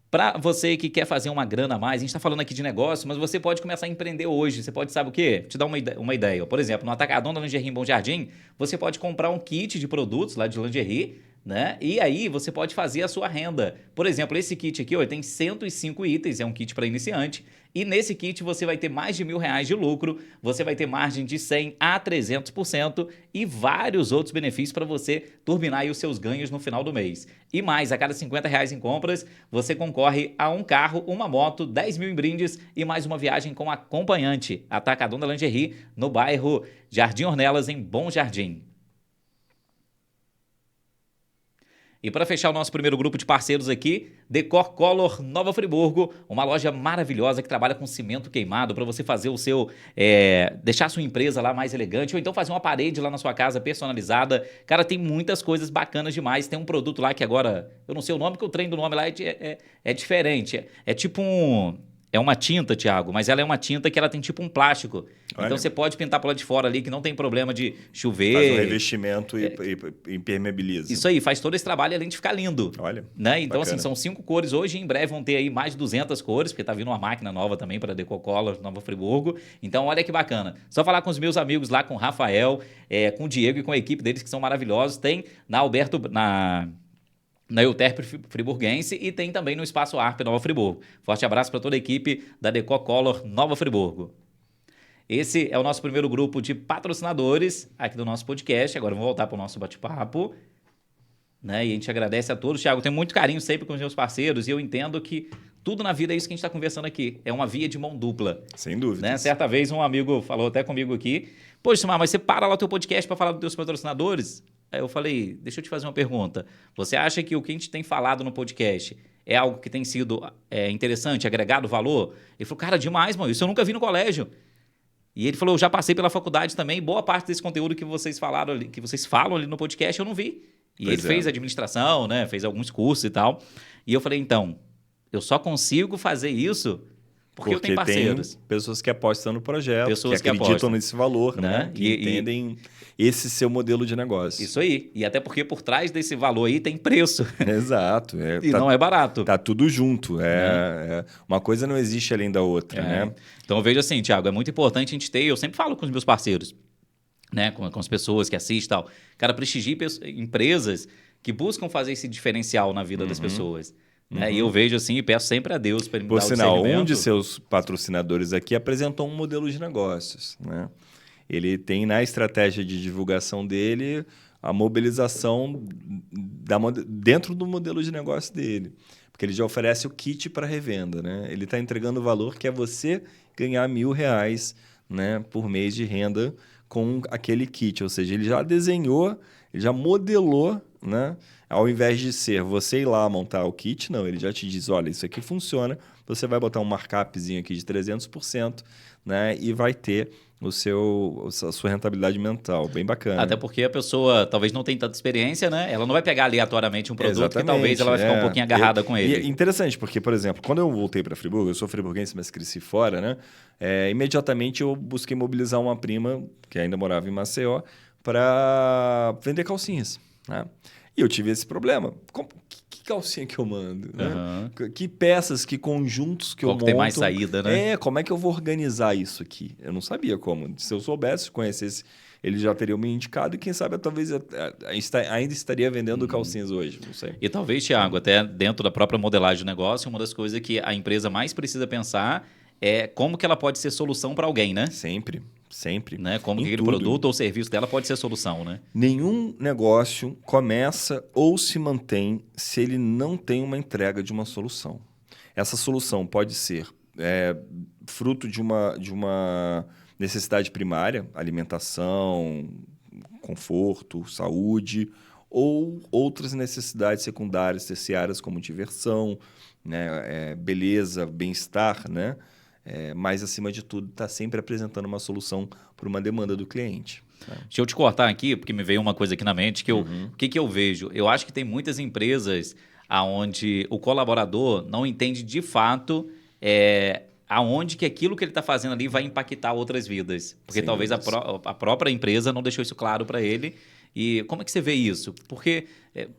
Para você que quer fazer uma grana a mais, a gente está falando aqui de negócio, mas você pode começar a empreender hoje. Você pode, sabe o quê? Te dar uma ideia. Por exemplo, no Atacadão da Lingerie em Bom Jardim, você pode comprar um kit de produtos lá de lingerie, né? E aí você pode fazer a sua renda. Por exemplo, esse kit aqui, ó, ele tem 105 itens, é um kit para iniciante. E nesse kit você vai ter mais de R$1.000 de lucro, você vai ter margem de 100% a 300% e vários outros benefícios para você turbinar aí os seus ganhos no final do mês. E mais, a cada R$50 em compras, você concorre a um carro, uma moto, 10 mil em brindes e mais uma viagem com acompanhante. Atacadão da Lingerie, no bairro Jardim Ornelas, em Bom Jardim. E para fechar o nosso primeiro grupo de parceiros aqui, Decor Color Nova Friburgo, uma loja maravilhosa que trabalha com cimento queimado para você fazer o seu, deixar a sua empresa lá mais elegante, ou então fazer uma parede lá na sua casa personalizada. Cara, tem muitas coisas bacanas demais. Tem um produto lá que agora, eu não sei o nome, porque o trem do nome lá é diferente. É tipo é uma tinta, Thiago, mas ela é uma tinta que ela tem tipo um plástico. Olha. Então você pode pintar por lá de fora ali, que não tem problema de chover. Faz um revestimento e impermeabiliza. Isso aí, faz todo esse trabalho além de ficar lindo. Olha, né? Então, bacana. assim, são 5 cores hoje. Em breve vão ter aí mais de 200 cores, porque tá vindo uma máquina nova também para Decor Color Nova Friburgo. Então, olha que bacana. Só falar com os meus amigos lá, com o Rafael, com o Diego e com a equipe deles, que são maravilhosos. Tem na Euterpe Friburguense e tem também no Espaço Arp Nova Friburgo. Forte abraço para toda a equipe da Decor Color Nova Friburgo. Esse é o nosso primeiro grupo de patrocinadores aqui do nosso podcast. Agora vamos voltar para o nosso bate-papo. né? E a gente agradece a todos. Thiago, eu tenho muito carinho sempre com os meus parceiros e eu entendo que tudo na vida é isso que a gente está conversando aqui. É uma via de mão dupla. Sem Né? dúvidas. Certa vez um amigo falou até comigo aqui, poxa, Simar, mas você para lá o teu podcast para falar dos teus patrocinadores? Aí eu falei, deixa eu te fazer uma pergunta. Você acha que o que a gente tem falado no podcast é algo que tem sido interessante, agregado valor? Ele falou, cara, demais, mano, isso eu nunca vi no colégio. E ele falou, eu já passei pela faculdade também, boa parte desse conteúdo que vocês falaram ali, que vocês falam ali no podcast, eu não vi. E Pois ele é. fez administração, né? Fez alguns cursos e tal. E eu falei, então, eu só consigo fazer isso porque eu tenho parceiros. Tem pessoas que apostam no projeto, Pessoas que que acreditam apostam. nesse valor, Né? né? Que entendem esse seu modelo de negócio. Isso aí. E até porque por trás desse valor aí tem preço. Exato. E não é barato. Tá tudo junto. Uma coisa não existe além da outra, né? Então eu vejo assim, Thiago, é muito importante a gente ter, eu sempre falo com os meus parceiros, né? Com as pessoas que assistem e tal. Cara, prestigie empresas que buscam fazer esse diferencial na vida das pessoas. Né? E eu vejo assim e peço sempre a Deus para ele me Por dar o sinal, discernimento. um de seus patrocinadores aqui apresentou um modelo de negócios, né? Ele tem na estratégia de divulgação dele a mobilização dentro do modelo de negócio dele. Porque ele já oferece o kit para revenda, né? Ele está entregando o valor que é você ganhar R$1.000, né, por mês de renda com aquele kit. Ou seja, ele já desenhou, ele já modelou, né? Ao invés de ser você ir lá montar o kit, não, ele já te diz, olha, isso aqui funciona, você vai botar um markupzinho aqui de 300%, né? E vai ter a sua rentabilidade mental, bem bacana. Até porque a pessoa talvez não tenha tanta experiência, né? Ela não vai pegar aleatoriamente um produto Exatamente, que talvez ela vai ficar um pouquinho agarrada com ele. E é interessante, porque, por exemplo, quando eu voltei para Friburgo, eu sou friburguense, mas cresci fora, né? Imediatamente eu busquei mobilizar uma prima, que ainda morava em Maceió, para vender calcinhas, né? E eu tive esse problema. Que calcinha que eu mando? Né? Que peças, que conjuntos que eu monto? Qual que tem mais saída, né? Como é que eu vou organizar isso aqui? Eu não sabia como. Se eu soubesse, conhecesse, ele já teria me indicado e quem sabe talvez ainda estaria vendendo calcinhas hoje, não sei. E talvez, Thiago, até dentro da própria modelagem do negócio, uma das coisas que a empresa mais precisa pensar é como que ela pode ser solução para alguém, né? Sempre. Né? Como que aquele tudo. produto ou serviço dela pode ser solução, né? Nenhum negócio começa ou se mantém se ele não tem uma entrega de uma solução. Essa solução pode ser fruto de uma necessidade primária, alimentação, conforto, saúde, ou outras necessidades secundárias, terciárias, como diversão, né? Beleza, bem-estar, né? Mas, acima de tudo, está sempre apresentando uma solução para uma demanda do cliente. Né? Deixa eu te cortar aqui, porque me veio uma coisa aqui na mente, que o que eu vejo? Eu acho que tem muitas empresas onde o colaborador não entende de fato aonde que aquilo que ele está fazendo ali vai impactar outras vidas. Porque Sem talvez dúvidas. a própria empresa não deixou isso claro para ele. E como é que você vê isso? Porque,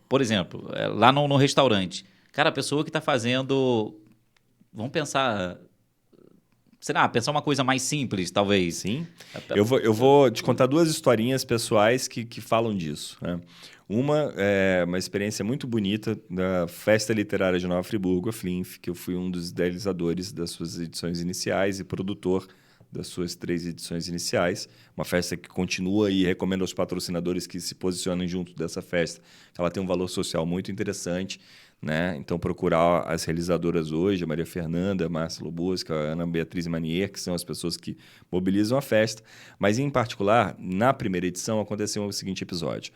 por exemplo, lá no restaurante, cara, a pessoa que está fazendo... Vamos pensar... pensar uma coisa mais simples, talvez. Sim. Eu vou te contar duas historinhas pessoais que falam disso. Né? Uma é uma experiência muito bonita da Festa Literária de Nova Friburgo, a FLINF, que eu fui um dos idealizadores das suas edições iniciais e produtor das suas 3 edições iniciais. Uma festa que continua e recomendo aos patrocinadores que se posicionem junto dessa festa. Ela tem um valor social muito interessante. Né? Então, procurar as realizadoras hoje, a Maria Fernanda, a Márcia Lobosca, a Ana Beatriz Manier, que são as pessoas que mobilizam a festa. Mas, em particular, na primeira edição, aconteceu o seguinte episódio.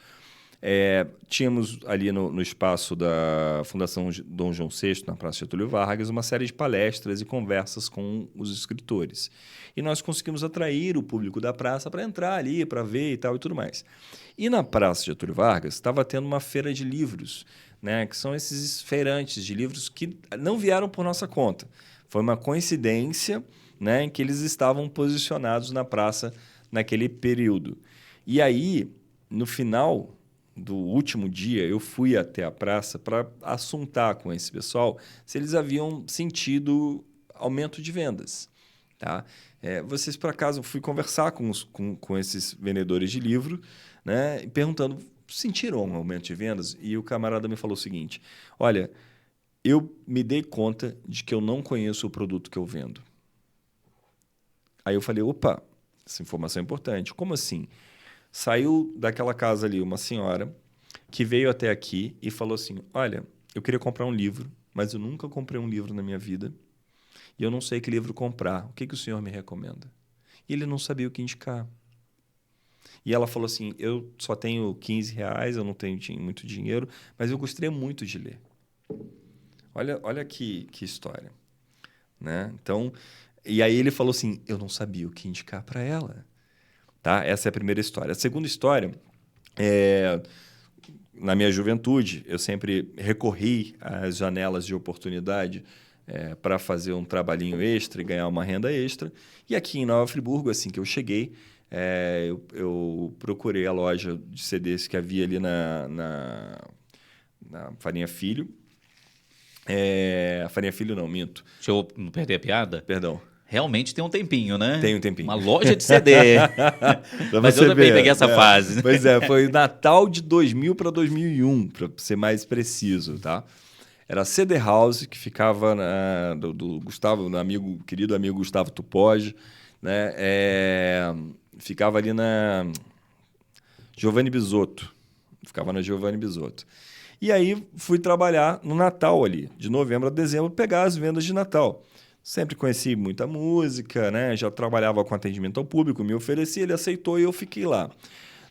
Tínhamos ali no espaço da Fundação Dom João VI, na Praça Getúlio Vargas, uma série de palestras e conversas com os escritores. E nós conseguimos atrair o público da praça para entrar ali, para ver e tal e tudo mais. E na Praça Getúlio Vargas estava tendo uma feira de livros, né, que são esses feirantes de livros que não vieram por nossa conta. Foi uma coincidência, né, em que eles estavam posicionados na praça naquele período. E aí, no final do último dia, eu fui até a praça para assuntar com esse pessoal se eles haviam sentido aumento de vendas. Tá? Vocês, por acaso, fui conversar com esses vendedores de livro, né, perguntando, sentiram um aumento de vendas? E o camarada me falou o seguinte, olha, eu me dei conta de que eu não conheço o produto que eu vendo. Aí eu falei, opa, essa informação é importante. Como assim? Saiu daquela casa ali uma senhora, que veio até aqui e falou assim, olha, eu queria comprar um livro, mas eu nunca comprei um livro na minha vida e eu não sei que livro comprar. O que o senhor me recomenda? E ele não sabia o que indicar. E ela falou assim, eu só tenho R$ 15, eu não tenho muito dinheiro, mas eu gostaria muito de ler. Olha que história. Né? Então, e aí ele falou assim, eu não sabia o que indicar para ela. Tá? Essa é a primeira história. A segunda história é... Na minha juventude, eu sempre recorri às janelas de oportunidade para fazer um trabalhinho extra e ganhar uma renda extra. E aqui em Nova Friburgo, assim que eu cheguei, eu procurei a loja de CDs que havia ali na Farinha Filho. Farinha Filho não, minto. Deixa eu não perder a piada. Perdão. Realmente tem um tempinho, né? Tem um tempinho. Uma loja de CD. Mas eu também peguei essa fase. Pois foi Natal de 2000 para 2001, para ser mais preciso, tá? Era a CD House, que ficava do Gustavo, querido amigo Gustavo Tupoj, né? Ficava ali na Giovanni Bisotto. Ficava na Giovanni Bisotto. E aí fui trabalhar no Natal ali, de novembro a dezembro, pegar as vendas de Natal. Sempre conheci muita música, né? Já trabalhava com atendimento ao público, me ofereci, ele aceitou e eu fiquei lá.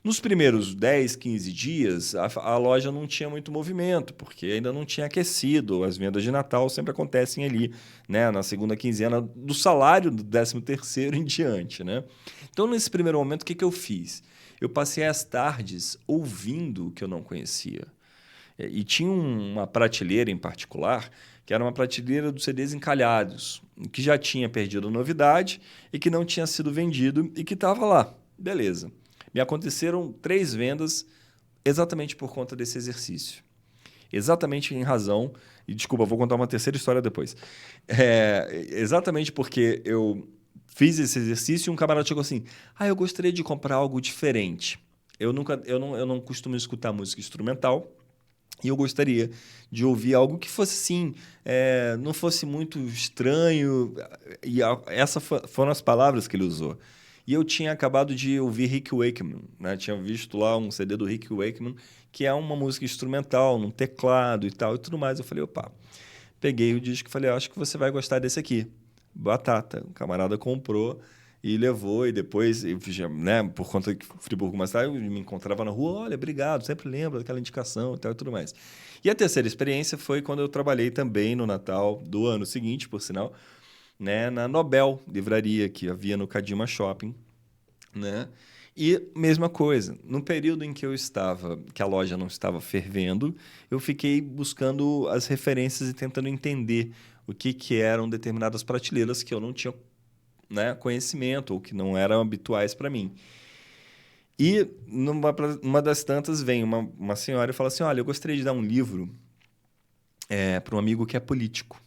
Nos primeiros 10, 15 dias, a loja não tinha muito movimento, porque ainda não tinha aquecido. As vendas de Natal sempre acontecem ali, né? Na segunda quinzena do salário do 13º em diante, né? Então, nesse primeiro momento, o que eu fiz? Eu passei as tardes ouvindo o que eu não conhecia. E tinha uma prateleira em particular, que era uma prateleira dos CDs encalhados, que já tinha perdido a novidade e que não tinha sido vendido e que estava lá. Beleza. Me aconteceram 3 vendas exatamente por conta desse exercício. Exatamente em razão... E desculpa, vou contar uma terceira história depois. Exatamente porque eu fiz esse exercício e um camarada chegou assim, eu gostaria de comprar algo diferente. Eu não costumo escutar música instrumental, e eu gostaria de ouvir algo que fosse assim, não fosse muito estranho. E essas foram as palavras que ele usou. E eu tinha acabado de ouvir Rick Wakeman, né? Tinha visto lá um CD do Rick Wakeman, que é uma música instrumental, num teclado e tal, e tudo mais. Eu falei, opa, peguei o disco e falei, acho que você vai gostar desse aqui. Batata. O camarada comprou e levou, e depois, né, por conta que Friburgo mais tarde, eu me encontrava na rua, olha, obrigado, sempre lembro daquela indicação e tal e tudo mais. E a terceira experiência foi quando eu trabalhei também no Natal do ano seguinte, por sinal, né, na Nobel Livraria, que havia no Kadima Shopping, né? E mesma coisa, no período em que que a loja não estava fervendo, eu fiquei buscando as referências e tentando entender o que eram determinadas prateleiras que eu não tinha, né, conhecimento ou que não eram habituais para mim. E numa das tantas vem uma senhora e fala assim, olha, eu gostaria de dar um livro para um amigo que é político.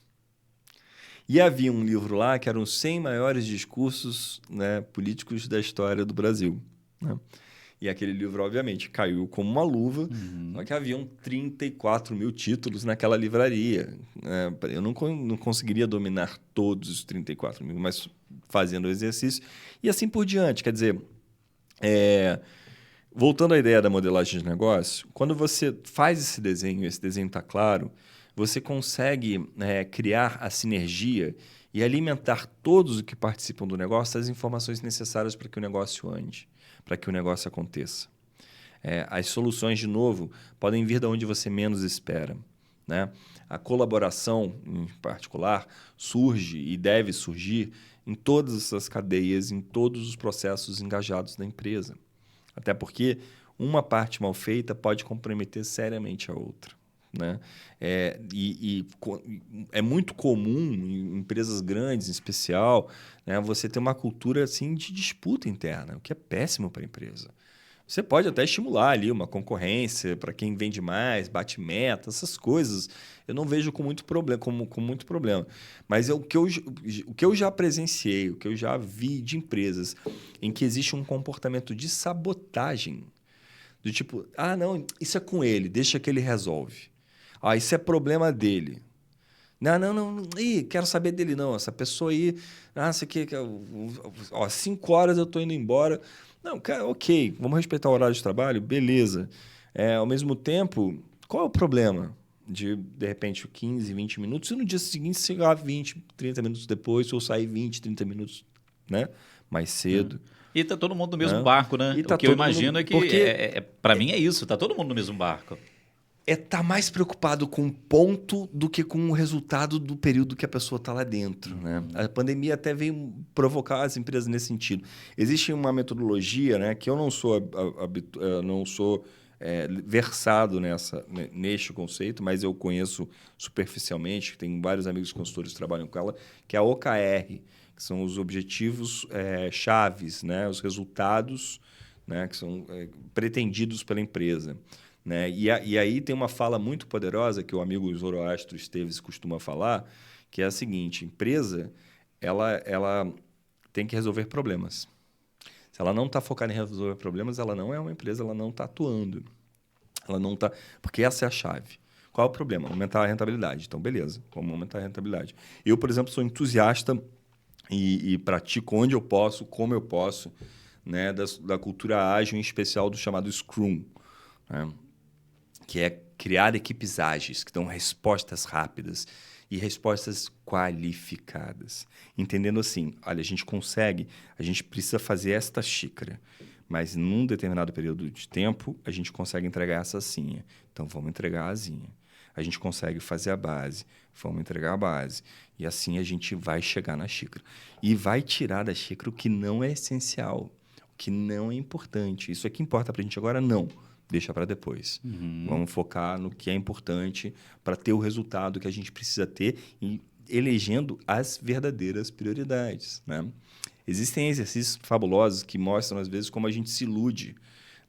E havia um livro lá que eram os 100 maiores discursos, né, políticos da história do Brasil. Né? E aquele livro, obviamente, caiu como uma luva, só que haviam 34 mil títulos naquela livraria. Né? Eu não conseguiria dominar todos os 34 mil, mas fazendo o exercício. E assim por diante. Quer dizer, voltando à ideia da modelagem de negócio, quando você faz esse desenho está claro, você consegue criar a sinergia e alimentar todos os que participam do negócio das informações necessárias para que o negócio ande, para que o negócio aconteça. As soluções, de novo, podem vir de onde você menos espera. Né? A colaboração, em particular, surge e deve surgir em todas essas cadeias, em todos os processos engajados da empresa. Até porque uma parte mal feita pode comprometer seriamente a outra. Né? É muito comum em empresas grandes, em especial, né, você ter uma cultura assim, de disputa interna, o que é péssimo para a empresa. Você pode até estimular ali uma concorrência para quem vende mais, bate meta, essas coisas. Eu não vejo com muito problema. Mas o que eu já presenciei, o que eu já vi de empresas em que existe um comportamento de sabotagem, do tipo, não, isso é com ele, deixa que ele resolve. Isso é problema dele. Não, quero saber dele não. Essa pessoa aí, isso aqui, 5 horas eu estou indo embora. Não, cara, ok, vamos respeitar o horário de trabalho, beleza. Ao mesmo tempo, qual é o problema de repente, 15, 20 minutos, e no dia seguinte chegar 20, 30 minutos depois, ou sair 20, 30 minutos, né? Mais cedo. E tá todo mundo no mesmo Né? barco, né? E tá O que eu todo mundo... imagino é que, Porque para mim é isso, tá todo mundo no mesmo barco. tá mais preocupado com o ponto do que com o resultado do período que a pessoa está lá dentro. Né? A pandemia até veio provocar as empresas nesse sentido. Existe uma metodologia, né, que eu não sou versado neste conceito, mas eu conheço superficialmente, tenho vários amigos consultores que trabalham com ela, que é a OKR, que são os objetivos chaves, né, os resultados, né, que são pretendidos pela empresa. Né? E aí tem uma fala muito poderosa que o amigo Zoroastro Esteves costuma falar, que é a seguinte: empresa ela tem que resolver problemas. Se ela não está focada em resolver problemas, ela não é uma empresa, ela não está atuando. Ela não está... Porque essa é a chave. Qual é o problema? Aumentar a rentabilidade. Então, beleza, vamos aumentar a rentabilidade. Eu, por exemplo, sou entusiasta e pratico onde eu posso, como eu posso, né, da cultura ágil, em especial do chamado Scrum. Né? Que é criar equipes ágeis, que dão respostas rápidas e respostas qualificadas. Entendendo assim, olha, a gente precisa fazer esta xícara, mas num determinado período de tempo, a gente consegue entregar essa asinha. Então, vamos entregar a asinha. A gente consegue fazer a base, vamos entregar a base. E assim a gente vai chegar na xícara. E vai tirar da xícara o que não é essencial, o que não é importante. Isso aqui importa para a gente agora? Não. Deixa para depois. Vamos focar no que é importante para ter o resultado que a gente precisa ter e elegendo as verdadeiras prioridades. Né? Existem exercícios fabulosos que mostram, às vezes, como a gente se ilude.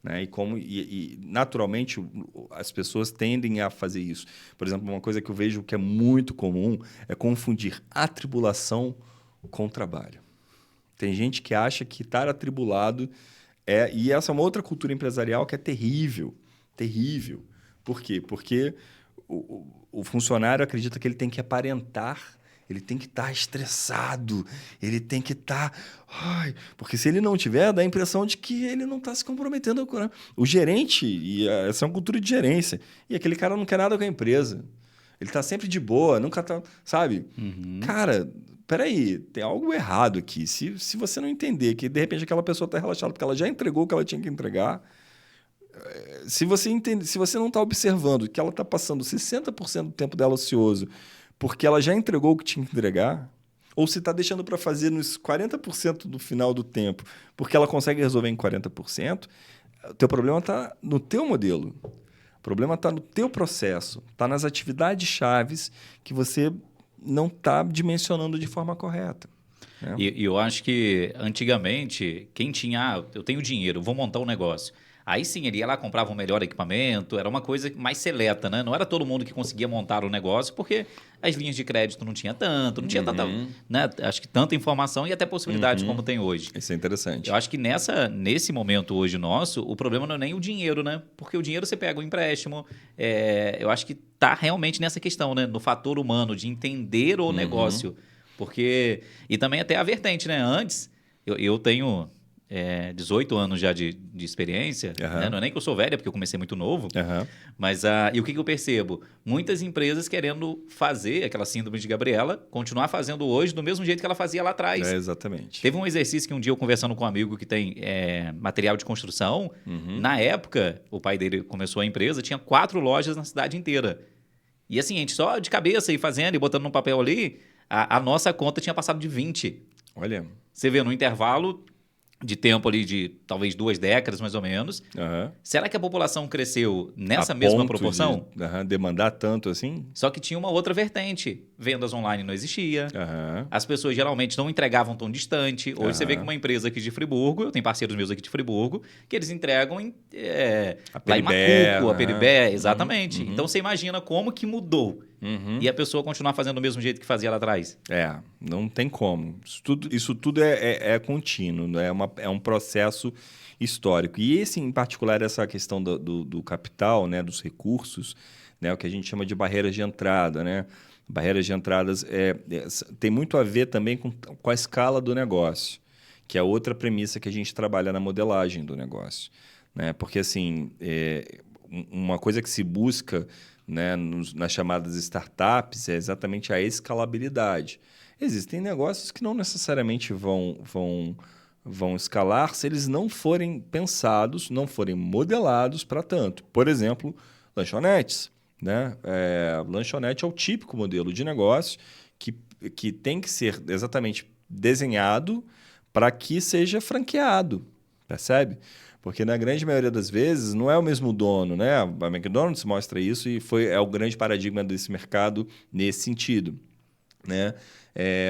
Né? E naturalmente, as pessoas tendem a fazer isso. Por exemplo, uma coisa que eu vejo que é muito comum é confundir atribulação com trabalho. Tem gente que acha que estar atribulado... E essa é uma outra cultura empresarial que é terrível. Terrível. Por quê? Porque o funcionário acredita que ele tem que aparentar, ele tem que estar estressado, ele tem que estar... porque se ele não tiver, dá a impressão de que ele não está se comprometendo. Né? O gerente, essa é uma cultura de gerência, e aquele cara não quer nada com a empresa. Ele está sempre de boa, nunca está... Sabe? Cara... Peraí, tem algo errado aqui. Se você não entender que, de repente, aquela pessoa está relaxada porque ela já entregou o que ela tinha que entregar, se você não está observando que ela está passando 60% do tempo dela ocioso porque ela já entregou o que tinha que entregar, ou se está deixando para fazer nos 40% do final do tempo porque ela consegue resolver em 40%, o teu problema está no teu modelo. O problema está no teu processo, está nas atividades chaves que você... não está dimensionando de forma correta. Né? E eu acho que, antigamente, quem tinha... eu tenho dinheiro, vou montar um negócio. Aí sim, ele ia lá, comprava um melhor equipamento, era uma coisa mais seleta, né? Não era todo mundo que conseguia montar o negócio, porque as linhas de crédito não tinha tanto, não tinha tanta... né? Acho que tanta informação e até possibilidade como tem hoje. Isso é interessante. Eu acho que nesse momento hoje nosso, o problema não é nem o dinheiro, né? Porque o dinheiro você pega um empréstimo. Eu acho que tá realmente nessa questão, né? No fator humano, de entender o negócio. Porque... E também até a vertente, né? Antes, eu tenho 18 anos já de experiência. Né? Não é nem que eu sou velha, porque eu comecei muito novo. Mas e o que eu percebo? Muitas empresas querendo fazer aquela síndrome de Gabriela, continuar fazendo hoje do mesmo jeito que ela fazia lá atrás. Exatamente. Teve um exercício que um dia eu conversando com um amigo que tem material de construção. Na época, o pai dele começou a empresa, tinha 4 lojas na cidade inteira. E assim, a gente só de cabeça ir fazendo e botando no papel ali, a nossa conta tinha passado de 20. Olha. Você vê, no intervalo de tempo ali de talvez 2 décadas, mais ou menos. Será que a população cresceu nessa mesma proporção? De demandar tanto assim? Só que tinha uma outra vertente. Vendas online não existia. As pessoas geralmente não entregavam tão distante. Hoje você vê que uma empresa aqui de Friburgo, eu tenho parceiros meus aqui de Friburgo, que eles entregam lá em Macuco, a Peribé, exatamente. Então você imagina como que mudou. E a pessoa continuar fazendo do mesmo jeito que fazia lá atrás. Não tem como. Isso tudo é contínuo, né? É um processo histórico. E em particular, essa questão do capital, né? Dos recursos, né? O que a gente chama de barreiras de entrada, né? Barreiras de entradas tem muito a ver também com a escala do negócio, que é outra premissa que a gente trabalha na modelagem do negócio. Né? Porque, assim, uma coisa que se busca, né, nas chamadas startups é exatamente a escalabilidade. Existem negócios que não necessariamente vão escalar se eles não forem pensados, não forem modelados para tanto. Por exemplo, lanchonetes. Né? Lanchonete é o típico modelo de negócio que tem que ser exatamente desenhado para que seja franqueado, percebe? Porque na grande maioria das vezes não é o mesmo dono, né? A McDonald's mostra isso e é o grande paradigma desse mercado nesse sentido, né?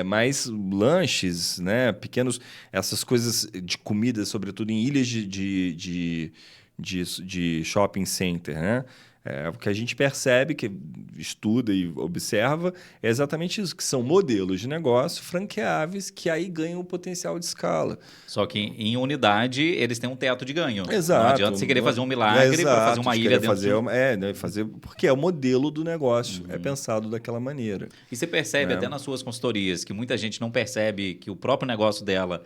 Mas lanches, né? Pequenos, essas coisas de comida, sobretudo em ilhas de shopping center, né? O que a gente percebe, que estuda e observa, é exatamente isso, que são modelos de negócio franqueáveis que aí ganham o potencial de escala. Só que em unidade eles têm um teto de ganho. Exato. Não adianta você querer fazer um milagre para fazer uma ilha dentro fazer porque é o modelo do negócio, é pensado daquela maneira. E você percebe até nas suas consultorias que muita gente não percebe que o próprio negócio dela,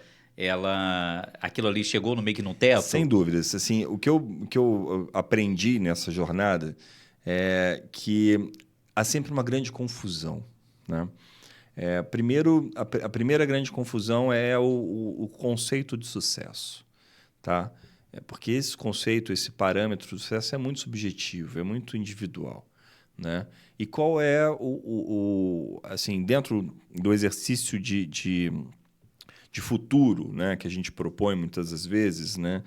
aquilo ali chegou no meio que no teto? Sem dúvidas. Assim, o que eu aprendi nessa jornada é que há sempre uma grande confusão, né? Primeiro, a primeira grande confusão é o conceito de sucesso, tá? Porque esse conceito, esse parâmetro de sucesso é muito subjetivo, é muito individual, né? E qual é assim, dentro do exercício de futuro, né, que a gente propõe muitas das vezes, né?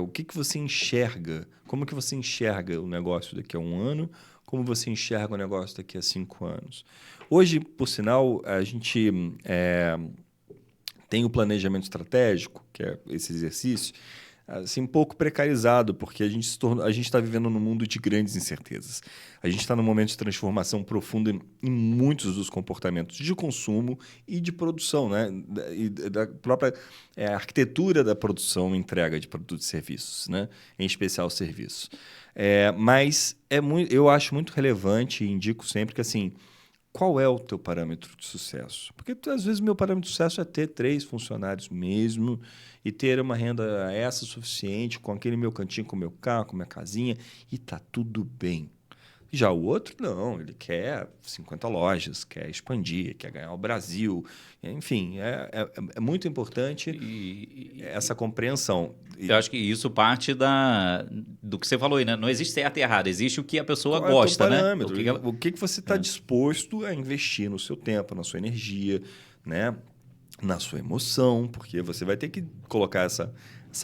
O que você enxerga? Como que você enxerga o negócio daqui a 1 ano? Como você enxerga o negócio daqui a 5 anos? Hoje, por sinal, a gente tem o planejamento estratégico, que é esse exercício, assim, um pouco precarizado, porque a gente está vivendo num mundo de grandes incertezas. A gente está num momento de transformação profunda em muitos dos comportamentos de consumo e de produção, né? E da própria arquitetura da produção e entrega de produtos e serviços, né? Em especial serviços. Mas eu acho muito relevante e indico sempre que, assim, qual é o teu parâmetro de sucesso? Porque, às vezes, o meu parâmetro de sucesso é ter 3 funcionários mesmo e ter uma renda essa suficiente com aquele meu cantinho, com o meu carro, com a minha casinha, e tá tudo bem. Já o outro, não. Ele quer 50 lojas, quer expandir, quer ganhar o Brasil. Enfim, é muito importante essa compreensão. Eu acho que isso parte do que você falou aí, né? Não existe certo e errado, existe o que a pessoa Qual é o teu gosta, né? parâmetro? O que você está disposto a investir no seu tempo, na sua energia, né? Na sua emoção, porque você vai ter que colocar essa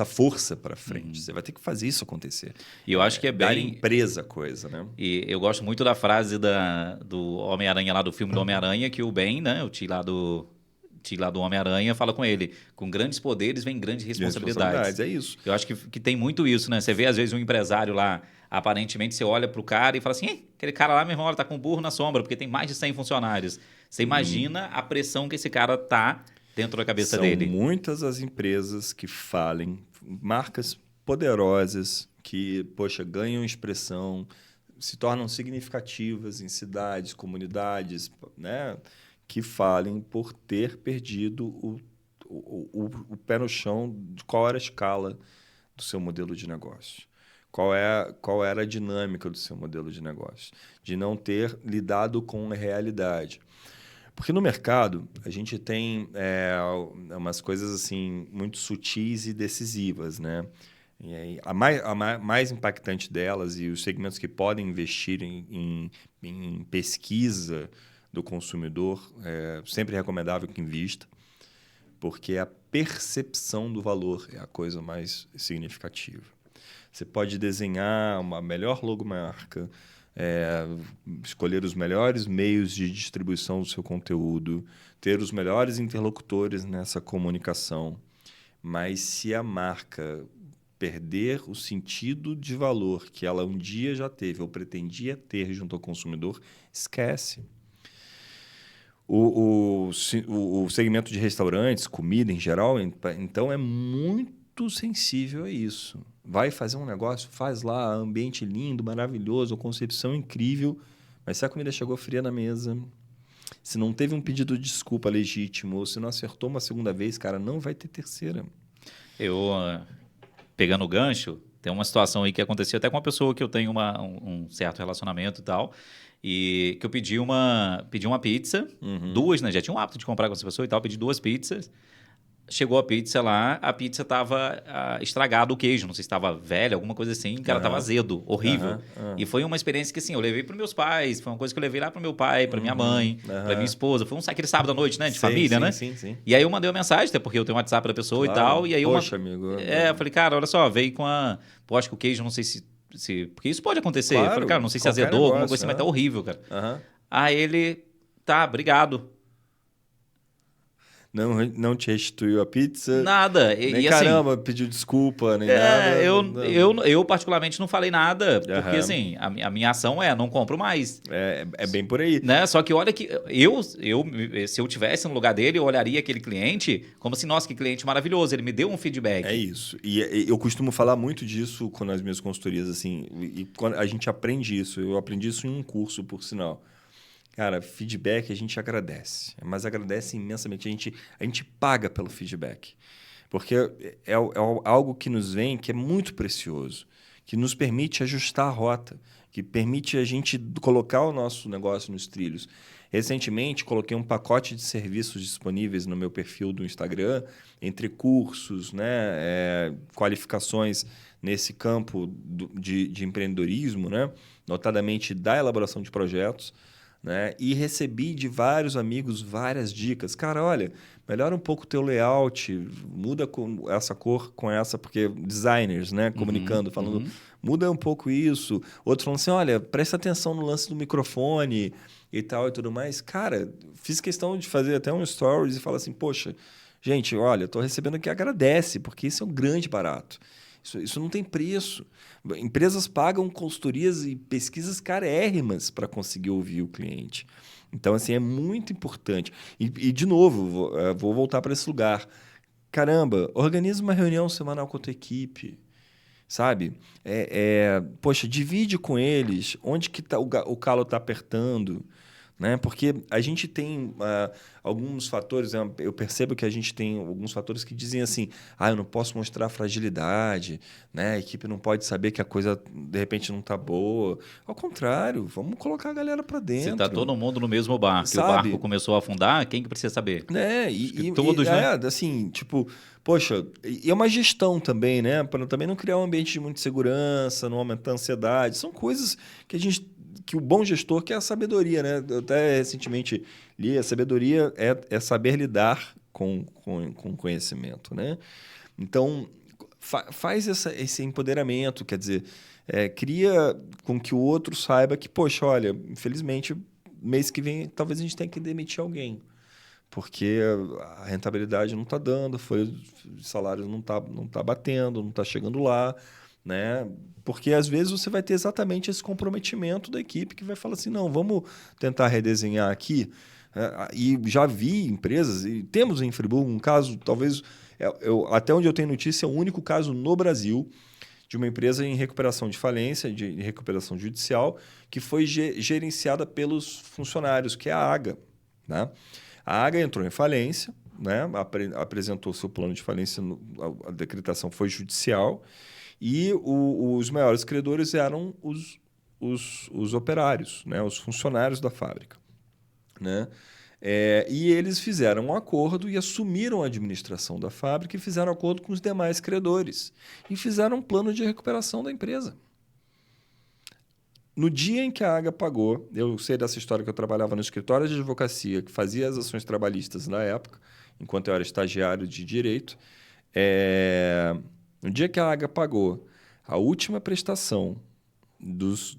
força para frente. Você vai ter que fazer isso acontecer. E eu acho que é dar bem... empresa a coisa, né? E eu gosto muito da frase do Homem-Aranha lá, do filme do Homem-Aranha, que o Ben, né? O tio lá do Homem-Aranha fala com ele: com grandes poderes vem grandes responsabilidades. É isso. Eu acho que tem muito isso, né? Você vê, às vezes, um empresário lá, aparentemente, você olha pro cara e fala assim: aquele cara lá, meu irmão, ele tá com burro na sombra, porque tem mais de 100 funcionários. Você imagina a pressão que esse cara tá dentro da cabeça dele. São muitas as empresas que falem, marcas poderosas que, poxa, ganham expressão, se tornam significativas em cidades, comunidades, né? Que falem por ter perdido o pé no chão de qual era a escala do seu modelo de negócio. Qual era a dinâmica do seu modelo de negócio. De não ter lidado com a realidade. Porque no mercado, a gente tem umas coisas assim muito sutis e decisivas, né? E aí, a mais impactante delas e os segmentos que podem investir em pesquisa do consumidor, é sempre recomendável que invista, porque a percepção do valor é a coisa mais significativa. Você pode desenhar uma melhor logomarca, escolher os melhores meios de distribuição do seu conteúdo, ter os melhores interlocutores nessa comunicação, mas se a marca perder o sentido de valor que ela um dia já teve ou pretendia ter junto ao consumidor, esquece. O segmento de restaurantes, comida em geral, então é muito sensível a isso. Vai fazer um negócio, faz lá, ambiente lindo, maravilhoso, concepção incrível, mas se a comida chegou fria na mesa, se não teve um pedido de desculpa legítimo, ou se não acertou uma segunda vez, cara, não vai ter terceira. Eu, pegando o gancho, Tem uma situação aí que aconteceu até com uma pessoa que eu tenho um certo relacionamento e tal, e que eu pedi uma pizza, duas, né? Já tinha um hábito de comprar com essa pessoa e tal, pedi duas pizzas. Chegou a pizza lá, a pizza tava estragado o queijo, não sei se estava velho, alguma coisa assim, cara, tava azedo, horrível. E foi uma experiência que, assim, eu levei para meus pais, foi uma coisa que eu levei lá pro meu pai, pra minha mãe, pra minha esposa. Foi aquele sábado à noite, né, de família, né? Sim. E aí eu mandei uma mensagem, até porque eu tenho o WhatsApp da pessoa e Claro. tal, e aí Poxa, amigo. eu falei, cara, olha só, veio com Pô, acho que o queijo, não sei se... Porque isso pode acontecer. Eu falei, Claro, cara, não sei se qualquer azedou, alguma negócio, coisa assim, mas tá horrível, cara. Aham. Aí ele, tá, obrigado. Não te restituiu a pizza, Nada. nem E assim... caramba, pediu desculpa, nem nada. Eu particularmente não falei nada, porque Aham. assim, a minha ação não compro mais. É bem por aí. Né? Só que olha que se eu tivesse no lugar dele, eu olharia aquele cliente como assim, nossa, que cliente maravilhoso, ele me deu um feedback. É isso. E eu costumo falar muito disso nas minhas consultorias, assim, e quando a gente aprende isso. Eu aprendi isso em um curso, por sinal. Cara, feedback a gente agradece, mas agradece imensamente. A gente paga pelo feedback, porque é algo que nos vem que é muito precioso, que nos permite ajustar a rota, que permite a gente colocar o nosso negócio nos trilhos. Recentemente, coloquei um pacote de serviços disponíveis no meu perfil do Instagram, entre cursos, né, qualificações nesse campo de empreendedorismo, né, notadamente da elaboração de projetos, né? E recebi de vários amigos várias dicas. Cara, olha, melhora um pouco o teu layout, muda com essa cor com essa, porque designers, né? Comunicando, falando, muda um pouco isso. Outros falando assim, olha, presta atenção no lance do microfone e tal e tudo mais. Cara, fiz questão de fazer até um stories e falar assim, poxa, gente, olha, estou recebendo aqui, agradece, porque isso é um grande barato. Isso não tem preço. Empresas pagam consultorias e pesquisas carérrimas para conseguir ouvir o cliente. Então, assim, é muito importante. E de novo, vou voltar para esse lugar. Caramba, organiza uma reunião semanal com a tua equipe, sabe? Poxa, divide com eles onde que o calo está apertando, né? Porque a gente tem alguns fatores, eu percebo que a gente tem alguns fatores que dizem assim, eu não posso mostrar fragilidade, né? A equipe não pode saber que a coisa de repente não está boa. Ao contrário, vamos colocar a galera para Se tá dentro. todo mundo no mesmo barco, e o Sabe? barco começou a afundar, quem que precisa saber? Acho que todos, né? assim, tipo, poxa, e é uma gestão também, né? Para também não criar um ambiente de muita segurança, não aumentar a ansiedade. São coisas que o bom gestor quer a sabedoria, né? Eu até recentemente li, a sabedoria é saber lidar com conhecimento, né? Então, faz esse empoderamento, quer dizer, cria com que o outro saiba que, poxa, olha, infelizmente, mês que vem talvez a gente tenha que demitir alguém, porque a rentabilidade não está dando, o salário não tá batendo, não está chegando lá, né? Porque às vezes você vai ter exatamente esse comprometimento da equipe que vai falar assim, não, vamos tentar redesenhar aqui. E já vi empresas, e temos em Friburgo um caso, talvez, até onde eu tenho notícia, é o único caso no Brasil de uma empresa em recuperação de falência, de recuperação judicial, que foi gerenciada pelos funcionários, que é a AGA, né? A AGA entrou em falência, né? Apresentou seu plano de falência, a decretação foi judicial, e os maiores credores eram os operários, né? Os funcionários da fábrica, né? E eles fizeram um acordo e assumiram a administração da fábrica e fizeram acordo com os demais credores. E fizeram um plano de recuperação da empresa. No dia em que a AGA pagou, eu sei dessa história que eu trabalhava no escritório de advocacia, que fazia as ações trabalhistas na época, enquanto eu era estagiário de direito. No dia que a AGA pagou a última prestação das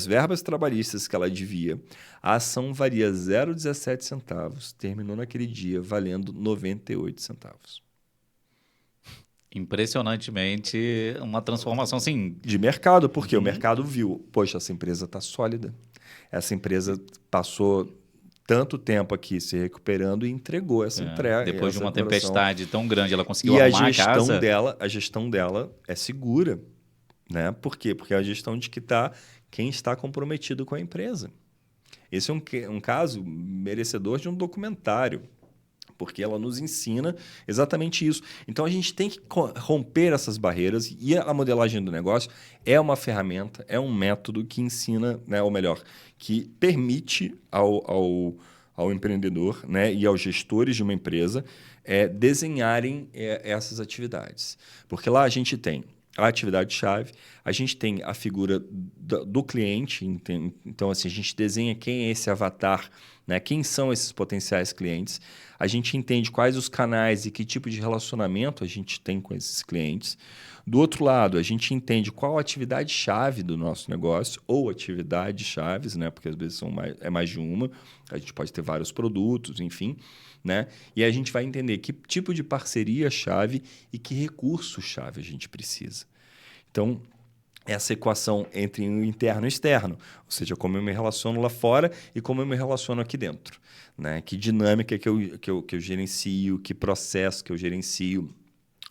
verbas trabalhistas que ela devia, a ação valia 0,17 centavos, terminou naquele dia valendo 98 centavos. Impressionantemente, uma transformação assim. De mercado, porque o mercado viu, poxa, essa empresa está sólida. Essa empresa passou tanto tempo aqui se recuperando e entregou essa entrega. Depois de uma tempestade tão grande, ela conseguiu e arrumar a casa. A gestão dela é segura. Né? Por quê? Porque é a gestão de quem está comprometido com a empresa. Esse é um caso merecedor de um documentário, porque ela nos ensina exatamente isso. Então, a gente tem que romper essas barreiras e a modelagem do negócio é uma ferramenta, é um método que ensina, né, ou melhor, que permite ao empreendedor, né, e aos gestores de uma empresa desenharem essas atividades. Porque lá a gente tem a atividade-chave, a gente tem a figura do cliente, então assim, a gente desenha quem é esse avatar, né? Quem são esses potenciais clientes, a gente entende quais os canais e que tipo de relacionamento a gente tem com esses clientes. Do outro lado, a gente entende qual a atividade-chave do nosso negócio, ou atividades-chaves, né? Porque às vezes é mais de uma, a gente pode ter vários produtos, enfim. Né? E a gente vai entender que tipo de parceria-chave e que recurso-chave a gente precisa. Então, essa equação entre o interno e o externo, ou seja, como eu me relaciono lá fora e como eu me relaciono aqui dentro. Né? Que dinâmica que eu gerencio, que processo que eu gerencio.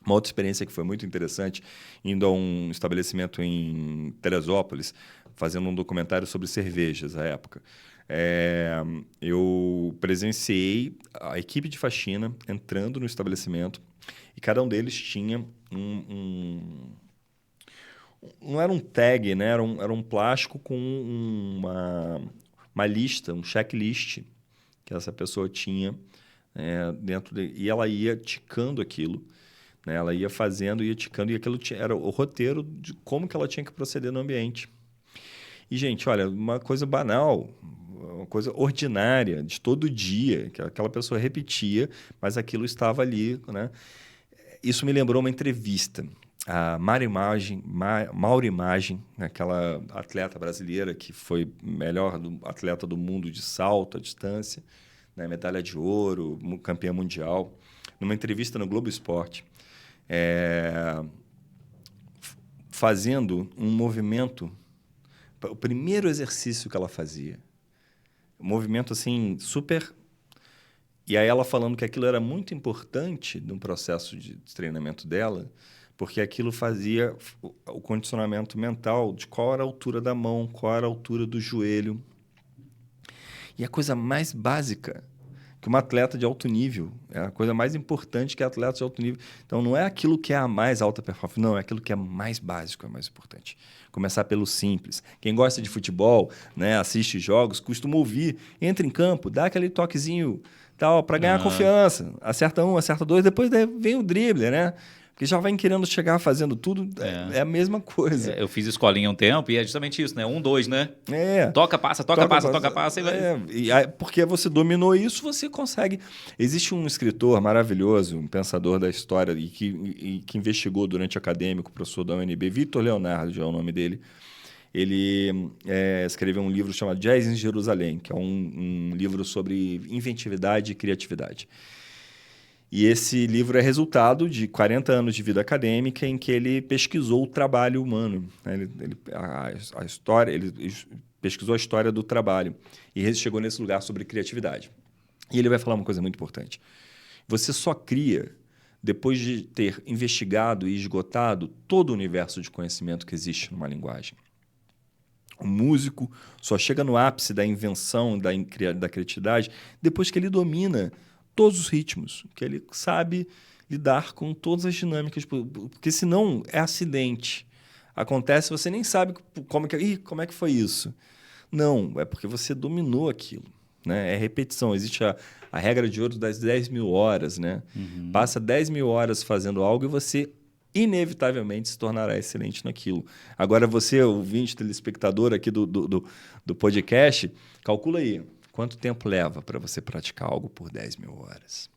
Uma outra experiência que foi muito interessante, indo a um estabelecimento em Teresópolis, fazendo um documentário sobre cervejas à época. Eu presenciei a equipe de faxina entrando no estabelecimento e cada um deles tinha não era um tag, né? Era um plástico com uma lista, um checklist que essa pessoa tinha dentro dele. E ela ia ticando aquilo, né? Ela ia fazendo, ia ticando, e aquilo era o roteiro de como que ela tinha que proceder no ambiente. E, gente, olha, uma coisa banal, uma coisa ordinária, de todo dia, que aquela pessoa repetia, mas aquilo estava ali, né? Isso me lembrou uma entrevista. A Mauro Imagem, aquela atleta brasileira que foi melhor atleta do mundo de salto à distância, né? Medalha de ouro, campeã mundial, numa entrevista no Globo Esporte, fazendo um movimento. O primeiro exercício que ela fazia, um movimento assim super... E aí ela falando que aquilo era muito importante no processo de treinamento dela, porque aquilo fazia o condicionamento mental de qual era a altura da mão, qual era a altura do joelho. E a coisa mais básica que uma atleta de alto nível, é a coisa mais importante que atleta de alto nível. Então, não é aquilo que é a mais alta performance, não, é aquilo que é mais básico, é mais importante. Começar pelo simples. Quem gosta de futebol, né, assiste jogos, costuma ouvir, entra em campo, dá aquele toquezinho tal para ganhar confiança. Acerta um, acerta dois, depois vem o drible, né? Porque já vai querendo chegar fazendo tudo, é a mesma coisa. Eu fiz escolinha um tempo e é justamente isso, né? 1, 2, né? É. Toca, passa, toca, passa, toca, passa. E vai... porque você dominou isso, você consegue. Existe um escritor maravilhoso, um pensador da história e que investigou durante acadêmico, professor da UNB, Victor Leonardo, já é o nome dele. Ele escreveu um livro chamado Jazz em Jerusalém, que é um livro sobre inventividade e criatividade. E esse livro é resultado de 40 anos de vida acadêmica em que ele pesquisou o trabalho humano. Ele pesquisou a história do trabalho e chegou nesse lugar sobre criatividade. E ele vai falar uma coisa muito importante. Você só cria depois de ter investigado e esgotado todo o universo de conhecimento que existe numa linguagem. O músico só chega no ápice da invenção, da criatividade, depois que ele domina todos os ritmos, que ele sabe lidar com todas as dinâmicas, porque senão é acidente. Acontece, você nem sabe como é que foi isso. Não, é porque você dominou aquilo. Né? É repetição. Existe a regra de ouro das 10.000 horas. Né? Uhum. Passa 10.000 horas fazendo algo e você inevitavelmente se tornará excelente naquilo. Agora, você, ouvinte, telespectador aqui do podcast, calcula aí. Quanto tempo leva para você praticar algo por 10.000 horas?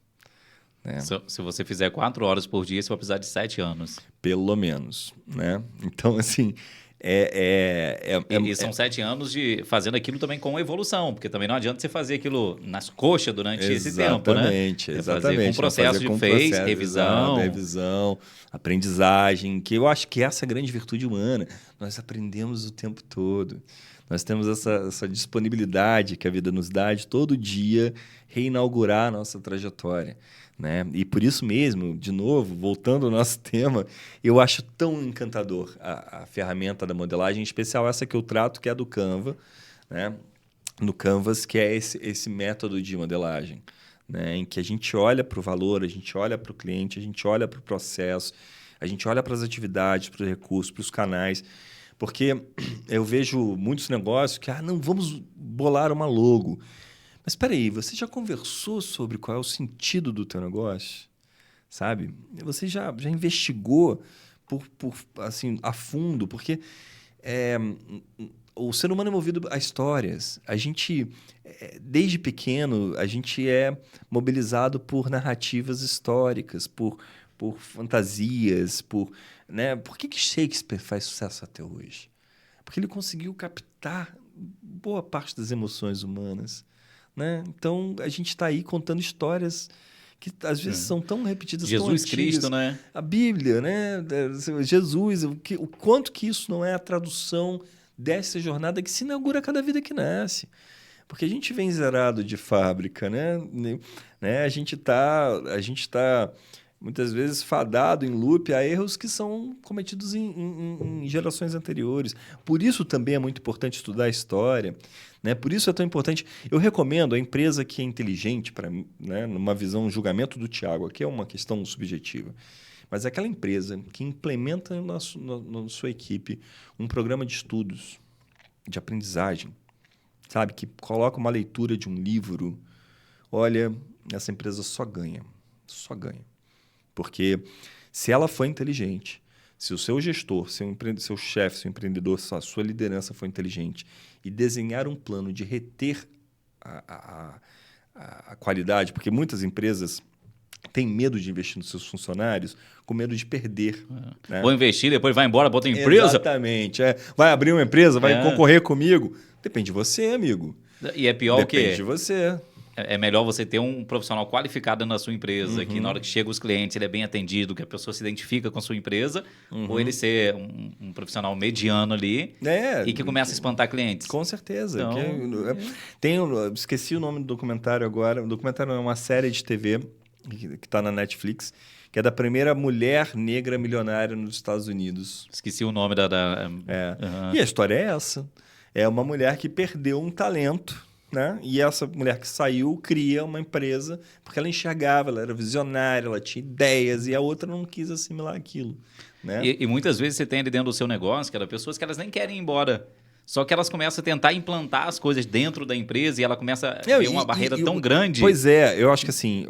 Né? Se você fizer 4 horas por dia, você vai precisar de 7 anos. Pelo menos. Né? Então, assim... E são 7 anos de fazendo aquilo também com evolução, porque também não adianta você fazer aquilo nas coxas durante esse tempo, né? Exatamente. Fazer com processo de revisão. Revisão, aprendizagem, que eu acho que essa é a grande virtude humana. Nós aprendemos o tempo todo. Nós temos essa disponibilidade que a vida nos dá de todo dia reinaugurar a nossa trajetória. Né? E por isso mesmo, de novo, voltando ao nosso tema, eu acho tão encantador a ferramenta da modelagem, em especial essa que eu trato, que é a do Canva, né? No Canvas, que é esse método de modelagem. né, em que a gente olha para o valor, a gente olha para o cliente, a gente olha para o processo, a gente olha para as atividades, para os recursos, para os canais. Porque eu vejo muitos negócios que, não, vamos bolar uma logo. Mas espera aí, você já conversou sobre qual é o sentido do teu negócio? Sabe? Você já investigou assim, a fundo? Porque o ser humano é movido a histórias. A gente, desde pequeno, a gente é mobilizado por narrativas históricas, por fantasias, né? Por que Shakespeare faz sucesso até hoje? Porque ele conseguiu captar boa parte das emoções humanas, né? Então, a gente está aí contando histórias que às vezes são tão repetidas, tão Jesus antigas. Cristo, né? A Bíblia, né? Jesus, o quanto que isso não é a tradução dessa jornada que se inaugura a cada vida que nasce. Porque a gente vem zerado de fábrica, né? A gente tá muitas vezes fadado em loop a erros que são cometidos em gerações anteriores. Por isso também é muito importante estudar a história, né? Por isso é tão importante. Eu recomendo a empresa que é inteligente, para mim, né? Numa visão, um julgamento do Tiago, aqui é uma questão subjetiva, mas é aquela empresa que implementa na sua equipe um programa de estudos, de aprendizagem, sabe? Que coloca uma leitura de um livro. Olha, essa empresa só ganha. Só ganha. Porque se ela for inteligente, se o seu gestor, seu chefe, seu empreendedor, a sua liderança for inteligente e desenhar um plano de reter a qualidade, porque muitas empresas têm medo de investir nos seus funcionários com medo de perder. Né? Vou investir, depois vai embora, bota empresa. Exatamente. Vai abrir uma empresa, vai concorrer comigo. Depende de você, amigo. E é pior que... Depende de você. É melhor você ter um profissional qualificado na sua empresa, que na hora que chega os clientes ele é bem atendido, que a pessoa se identifica com a sua empresa, ou ele ser um profissional mediano ali e que começa a espantar clientes. Com certeza. Então, Esqueci o nome do documentário agora. O documentário é uma série de TV que está na Netflix, que é da primeira mulher negra milionária nos Estados Unidos. Esqueci o nome da... E a história é essa. É uma mulher que perdeu um talento, né? E essa mulher que saiu cria uma empresa porque ela enxergava, ela era visionária, ela tinha ideias e a outra não quis assimilar aquilo. Né? E muitas vezes você tem ali dentro do seu negócio, cara, pessoas que elas nem querem ir embora. Só que elas começam a tentar implantar as coisas dentro da empresa e ela começa a ver uma barreira tão grande. Pois é, eu acho que assim...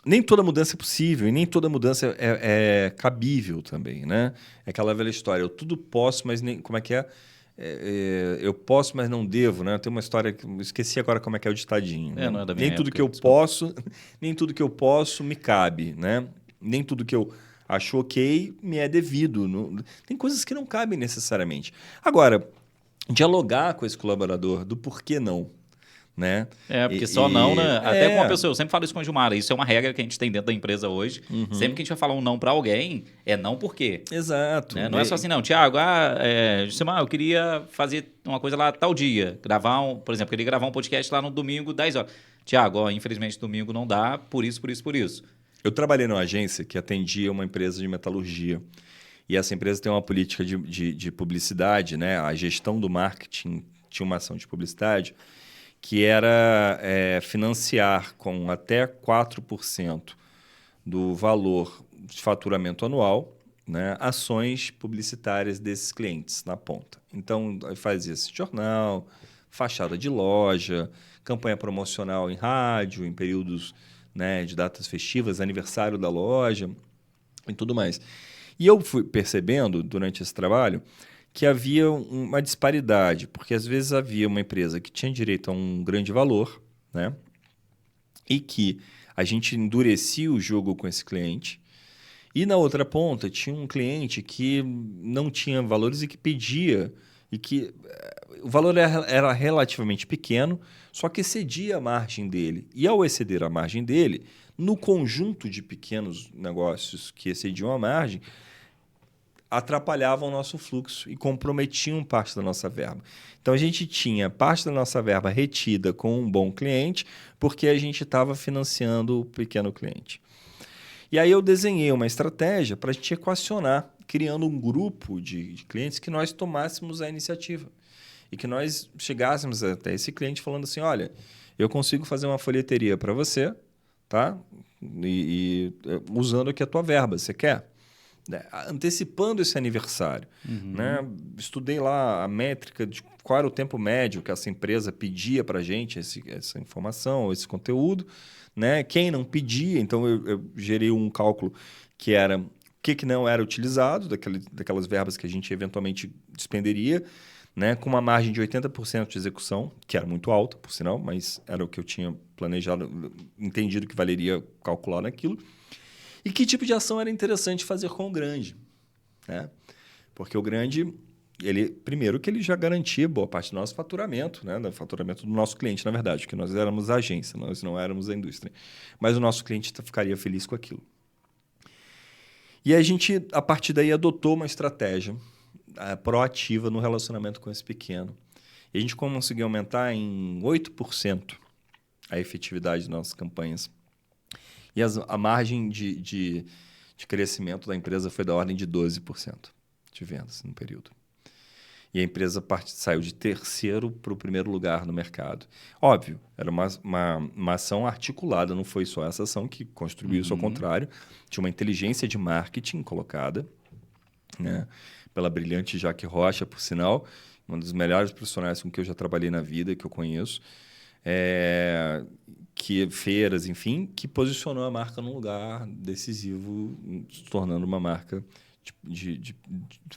nem toda mudança é possível e nem toda mudança é cabível também, né? É aquela velha história, eu tudo posso, mas nem... Como é que é? Eu posso, mas não devo, né? Tem uma história que eu esqueci agora como é que é o ditadinho. Não é da minha nem tudo época, que eu posso, nem tudo que eu posso me cabe, né? Nem tudo que eu acho ok me é devido. Tem coisas que não cabem necessariamente. Agora, dialogar com esse colaborador do porquê não. Né? Porque só não, né? Até com uma pessoa, eu sempre falo isso com a Gilmara, isso é uma regra que a gente tem dentro da empresa hoje. Sempre que a gente vai falar um não para alguém, é não por quê. Exato. Né? Não é só assim, não, Tiago, Gilmar, eu queria fazer uma coisa lá tal dia, por exemplo, eu queria gravar um podcast lá no domingo, 10 horas. Tiago, infelizmente domingo não dá, por isso. Eu trabalhei numa agência que atendia uma empresa de metalurgia. E essa empresa tem uma política de publicidade, né? A gestão do marketing tinha uma ação de publicidade que era financiar com até 4% do valor de faturamento anual, né, ações publicitárias desses clientes na ponta. Então, fazia esse jornal, fachada de loja, campanha promocional em rádio, em períodos, né, de datas festivas, aniversário da loja e tudo mais. E eu fui percebendo, durante esse trabalho, que havia uma disparidade, porque às vezes havia uma empresa que tinha direito a um grande valor, né? E que a gente endurecia o jogo com esse cliente, e na outra ponta tinha um cliente que não tinha valores e que pedia, e que o valor era relativamente pequeno, só que excedia a margem dele. E ao exceder a margem dele, no conjunto de pequenos negócios que excediam a margem, atrapalhavam o nosso fluxo e comprometiam parte da nossa verba. Então, a gente tinha parte da nossa verba retida com um bom cliente porque a gente estava financiando o pequeno cliente. E aí eu desenhei uma estratégia para a gente equacionar, criando um grupo de clientes que nós tomássemos a iniciativa. e que nós chegássemos até esse cliente falando assim, olha, eu consigo fazer uma folheteria para você, tá? Usando aqui a tua verba, você quer? Antecipando esse aniversário. Né? Estudei lá a métrica de qual era o tempo médio que essa empresa pedia para a gente, essa informação, esse conteúdo. Né? Quem não pedia, então eu gerei um cálculo que era o que não era utilizado, daquelas verbas que a gente eventualmente despenderia, né? Com uma margem de 80% de execução, que era muito alta, por sinal, mas era o que eu tinha planejado, entendido que valeria calcular naquilo. E que tipo de ação era interessante fazer com o grande? Né? Porque o grande, primeiro que ele já garantia boa parte do nosso faturamento, né? Do faturamento do nosso cliente, na verdade, porque nós éramos a agência, nós não éramos a indústria. Mas o nosso cliente ficaria feliz com aquilo. E a gente, a partir daí, adotou uma estratégia proativa no relacionamento com esse pequeno. E a gente conseguiu aumentar em 8% a efetividade das nossas campanhas. E a margem de crescimento da empresa foi da ordem de 12% de vendas no período. E a empresa saiu de terceiro para o primeiro lugar no mercado. Óbvio, era uma ação articulada, não foi só essa ação que construiu isso, ao contrário. Tinha uma inteligência de marketing colocada, né, pela brilhante Jaque Rocha, por sinal, uma dos melhores profissionais com que eu já trabalhei na vida, que eu conheço. Feiras, enfim, que posicionou a marca num lugar decisivo, se tornando uma marca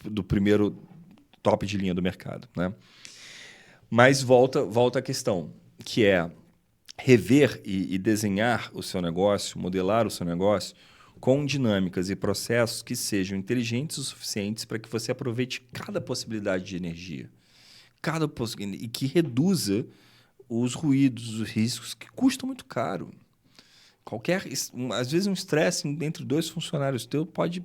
do primeiro top de linha do mercado. Né? Mas volta à questão, que é rever e desenhar o seu negócio, modelar o seu negócio com dinâmicas e processos que sejam inteligentes o suficientes para que você aproveite cada possibilidade de energia, e que reduza os ruídos, os riscos, que custam muito caro. Às vezes um estresse entre dois funcionários teus pode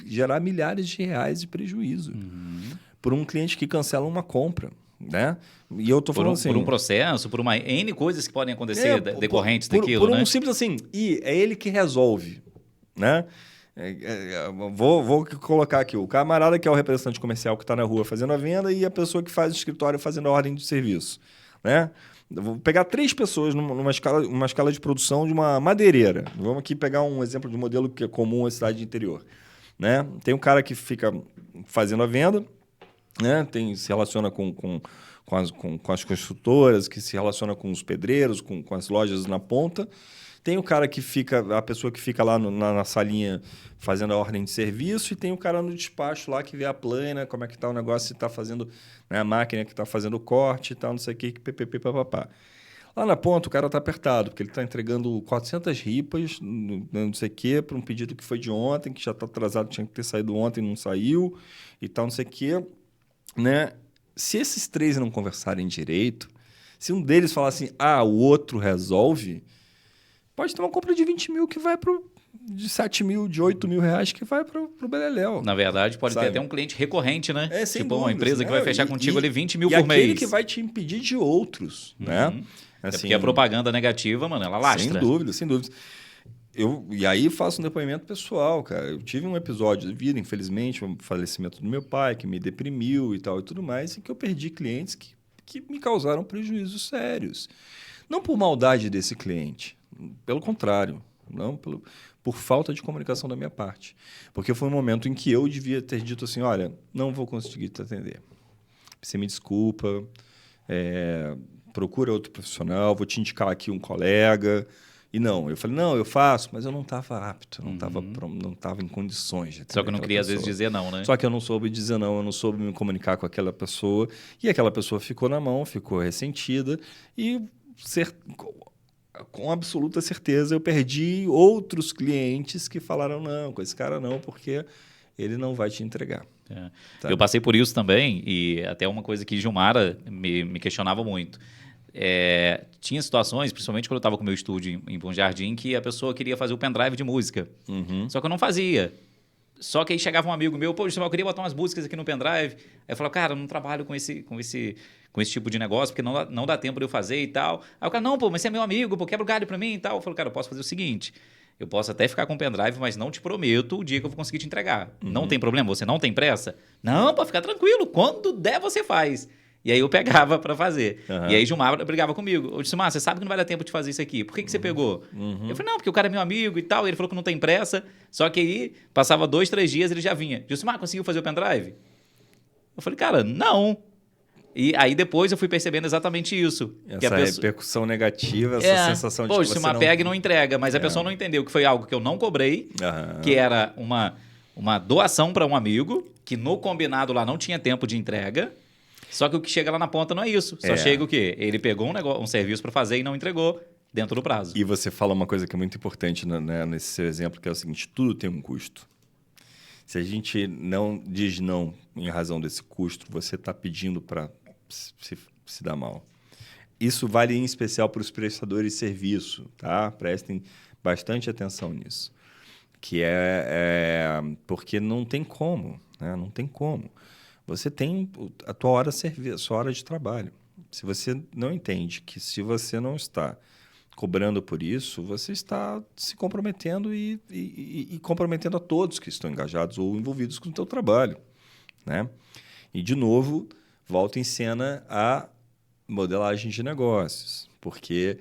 gerar milhares de reais de prejuízo por um cliente que cancela uma compra. Né? E eu estou falando assim... Por um processo, por uma N coisas que podem acontecer decorrentes daquilo. Por um né? simples assim, é ele que resolve. Né? Vou colocar aqui o camarada que é o representante comercial que está na rua fazendo a venda e a pessoa que faz o escritório fazendo a ordem de serviço. Né? Vou pegar 3 pessoas numa escala de produção de uma madeireira. Vamos aqui pegar um exemplo de modelo que é comum à cidade de interior. Né? Tem um cara que fica fazendo a venda, né? Se relaciona com as construtoras, que se relaciona com os pedreiros, com as lojas na ponta. Tem o cara a pessoa que fica lá na salinha fazendo a ordem de serviço, e tem o cara no despacho lá que vê a plana, como é que está o negócio, se está fazendo, né, a máquina que está fazendo o corte e tal, não sei o que, papapá. Lá na ponta o cara está apertado, porque ele está entregando 400 ripas, não sei o que, para um pedido que foi de ontem, que já está atrasado, tinha que ter saído ontem, não saiu, e tal, não sei o que. Né? Se esses 3 não conversarem direito, se um deles falar assim, o outro resolve... Pode ter uma compra de 20 mil que vai de 7 mil, de 8 mil reais que vai para o beleléu. Na verdade, pode ter até um cliente recorrente, né? Sem tipo, dúvidas, uma empresa, né? Que vai fechar contigo ali 20 mil por mês. E aquele que vai te impedir de outros, né? Assim, porque a propaganda negativa, mano, ela lastra. Sem dúvida. E aí faço um depoimento pessoal, cara. Eu tive um episódio de vida, infelizmente, um falecimento do meu pai, que me deprimiu e tal e tudo mais, e que eu perdi clientes que me causaram prejuízos sérios. Não por maldade desse cliente, pelo contrário, não por falta de comunicação da minha parte. Porque foi um momento em que eu devia ter dito assim, olha, não vou conseguir te atender. Você me desculpa, procura outro profissional, vou te indicar aqui um colega. E não, eu falei, não, eu faço, mas eu não estava apto, não estava em condições de atender. Só que eu não queria, às vezes, dizer não, né? Só que eu não soube dizer não, eu não soube me comunicar com aquela pessoa. E aquela pessoa ficou na mão, ficou ressentida e... com absoluta certeza eu perdi outros clientes que falaram não, com esse cara não, porque ele não vai te entregar. Tá? Eu passei por isso também, e até uma coisa que Gilmara me questionava muito. Tinha situações, principalmente quando eu estava com o meu estúdio em Bom Jardim, que a pessoa queria fazer o pendrive de música. Só que eu não fazia. Só que aí chegava um amigo meu, pô, eu queria botar umas músicas aqui no pendrive. Aí eu falava, cara, eu não trabalho com esse tipo de negócio, porque não dá tempo de eu fazer e tal. Aí o cara, não, pô, mas você é meu amigo, pô, quebra o galho pra mim e tal. Eu falei, cara, eu posso fazer o seguinte, eu posso até ficar com o pendrive, mas não te prometo o dia que eu vou conseguir te entregar. Não tem problema, você não tem pressa? Não, pô, fica tranquilo, quando der você faz. E aí eu pegava para fazer. Aham. E aí Gilmar brigava comigo. Eu disse, você sabe que não vai dar tempo de fazer isso aqui. Por que você pegou? Eu falei, não, porque o cara é meu amigo e tal. E ele falou que não tem pressa. Só que aí, passava 2, 3 dias, ele já vinha. Gilmar, conseguiu fazer o pendrive? Eu falei, cara, não. E aí depois eu fui percebendo exatamente isso. Que Essa repercussão negativa, essa sensação de que você Gilmar pega e não entrega. Mas a pessoa não entendeu que foi algo que eu não cobrei, que era uma doação para um amigo, que no combinado lá não tinha tempo de entrega. Só que o que chega lá na ponta não é isso. Só chega o quê? Ele pegou um serviço para fazer e não entregou dentro do prazo. E você fala uma coisa que é muito importante, né, nesse seu exemplo, que é o seguinte: tudo tem um custo. Se a gente não diz não em razão desse custo, você está pedindo para se dar mal. Isso vale em especial para os prestadores de serviço, tá? Prestem bastante atenção nisso. Que porque não tem como, né? Não tem como. Você tem a tua hora a sua hora de trabalho. Se você não entende que se você não está cobrando por isso, você está se comprometendo e comprometendo a todos que estão engajados ou envolvidos com o teu trabalho, né? E, de novo, volta em cena a modelagem de negócios, porque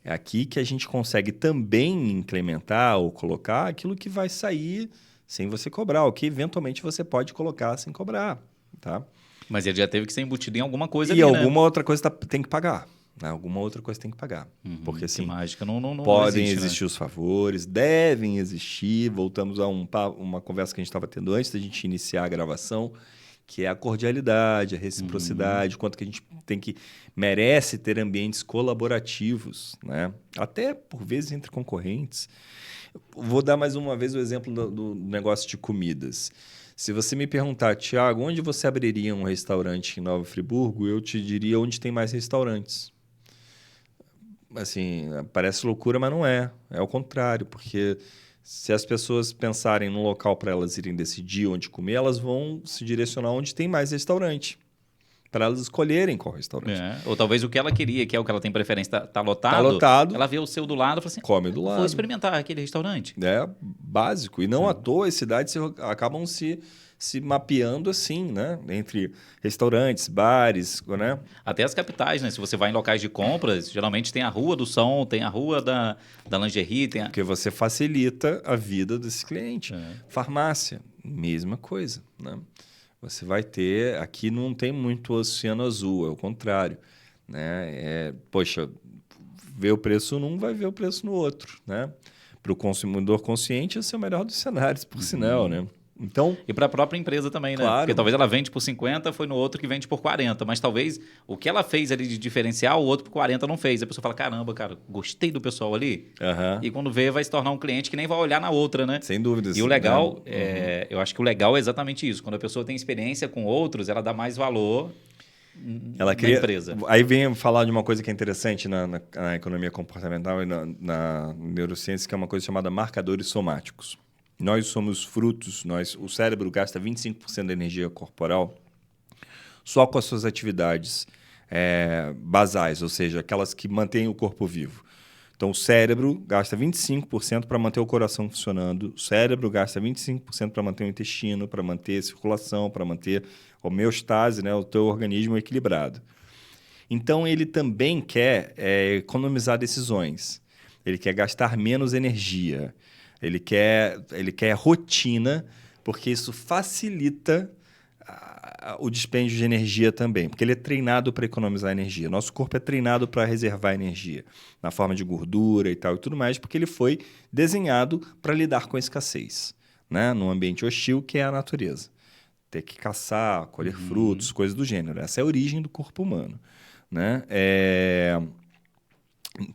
é aqui que a gente consegue também implementar ou colocar aquilo que vai sair sem você cobrar, o que eventualmente você pode colocar sem cobrar. Tá? Mas ele já teve que ser embutido em alguma coisa e ali, alguma outra coisa tem que pagar. Né? Alguma outra coisa tem que pagar. Porque assim, mágica não podem existe, existir os favores, devem existir. Voltamos a uma conversa que a gente estava tendo antes da gente iniciar a gravação, que é a cordialidade, a reciprocidade, quanto que a gente merece ter ambientes colaborativos, né? Até por vezes entre concorrentes. Vou dar mais uma vez o exemplo do negócio de comidas. Se você me perguntar, Tiago, onde você abriria um restaurante em Nova Friburgo, eu te diria onde tem mais restaurantes. Assim, parece loucura, mas não é. É o contrário, porque se as pessoas pensarem num local para elas irem decidir onde comer, elas vão se direcionar onde tem mais restaurante, para elas escolherem qual restaurante. Ou talvez o que ela queria, que é o que ela tem preferência, tá lotado. Tá lotado. Ela vê o seu do lado e fala assim, come do lado. Vou experimentar aquele restaurante. É básico. E não à toa as cidades acabam se mapeando assim, né? Entre restaurantes, bares, né? Até as capitais, né? Se você vai em locais de compras, geralmente tem a rua do som, tem a rua da lingerie, tem Porque você facilita a vida desse cliente. Farmácia, mesma coisa, né? Você vai ter... Aqui não tem muito oceano azul, é o contrário, né? Poxa, ver o preço num vai ver o preço no outro, né? Para o consumidor consciente, esse é o melhor dos cenários, por sinal, né? Então, e para a própria empresa também, né? Claro. Porque talvez ela vende por 50, foi no outro que vende por 40. Mas talvez o que ela fez ali de diferencial, o outro por 40 não fez. A pessoa fala, caramba, cara, gostei do pessoal ali. E quando vê, vai se tornar um cliente que nem vai olhar na outra, né? Sem dúvidas. E o legal, eu acho que o legal é exatamente isso. Quando a pessoa tem experiência com outros, ela dá mais valor na empresa. Aí vem falar de uma coisa que é interessante na economia comportamental e na neurociência, que é uma coisa chamada marcadores somáticos. Nós somos frutos, o cérebro gasta 25% da energia corporal só com as suas atividades basais, ou seja, aquelas que mantêm o corpo vivo. Então, o cérebro gasta 25% para manter o coração funcionando, o cérebro gasta 25% para manter o intestino, para manter a circulação, para manter a homeostase, né, o teu organismo equilibrado. Então, ele também quer economizar decisões, ele quer gastar menos energia. Ele quer rotina, porque isso facilita o dispêndio de energia também, porque ele é treinado para economizar energia. Nosso corpo é treinado para reservar energia, na forma de gordura e tal e tudo mais, porque ele foi desenhado para lidar com a escassez, né? Num ambiente hostil que é a natureza. Ter que caçar, colher frutos, coisas do gênero. Essa é a origem do corpo humano, né?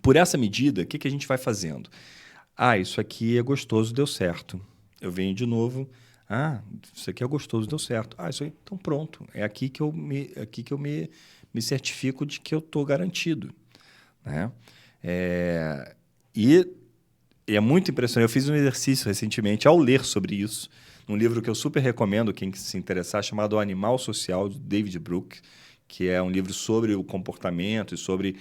Por essa medida, o que a gente vai fazendo? Isso aqui é gostoso, deu certo. Eu venho de novo. Isso aqui é gostoso, deu certo. Isso aí, então pronto. É aqui que eu me certifico de que eu estou garantido. Né? E é muito impressionante. Eu fiz um exercício recentemente ao ler sobre isso, num livro que eu super recomendo, quem se interessar, chamado O Animal Social, de David Brooke, que é um livro sobre o comportamento e sobre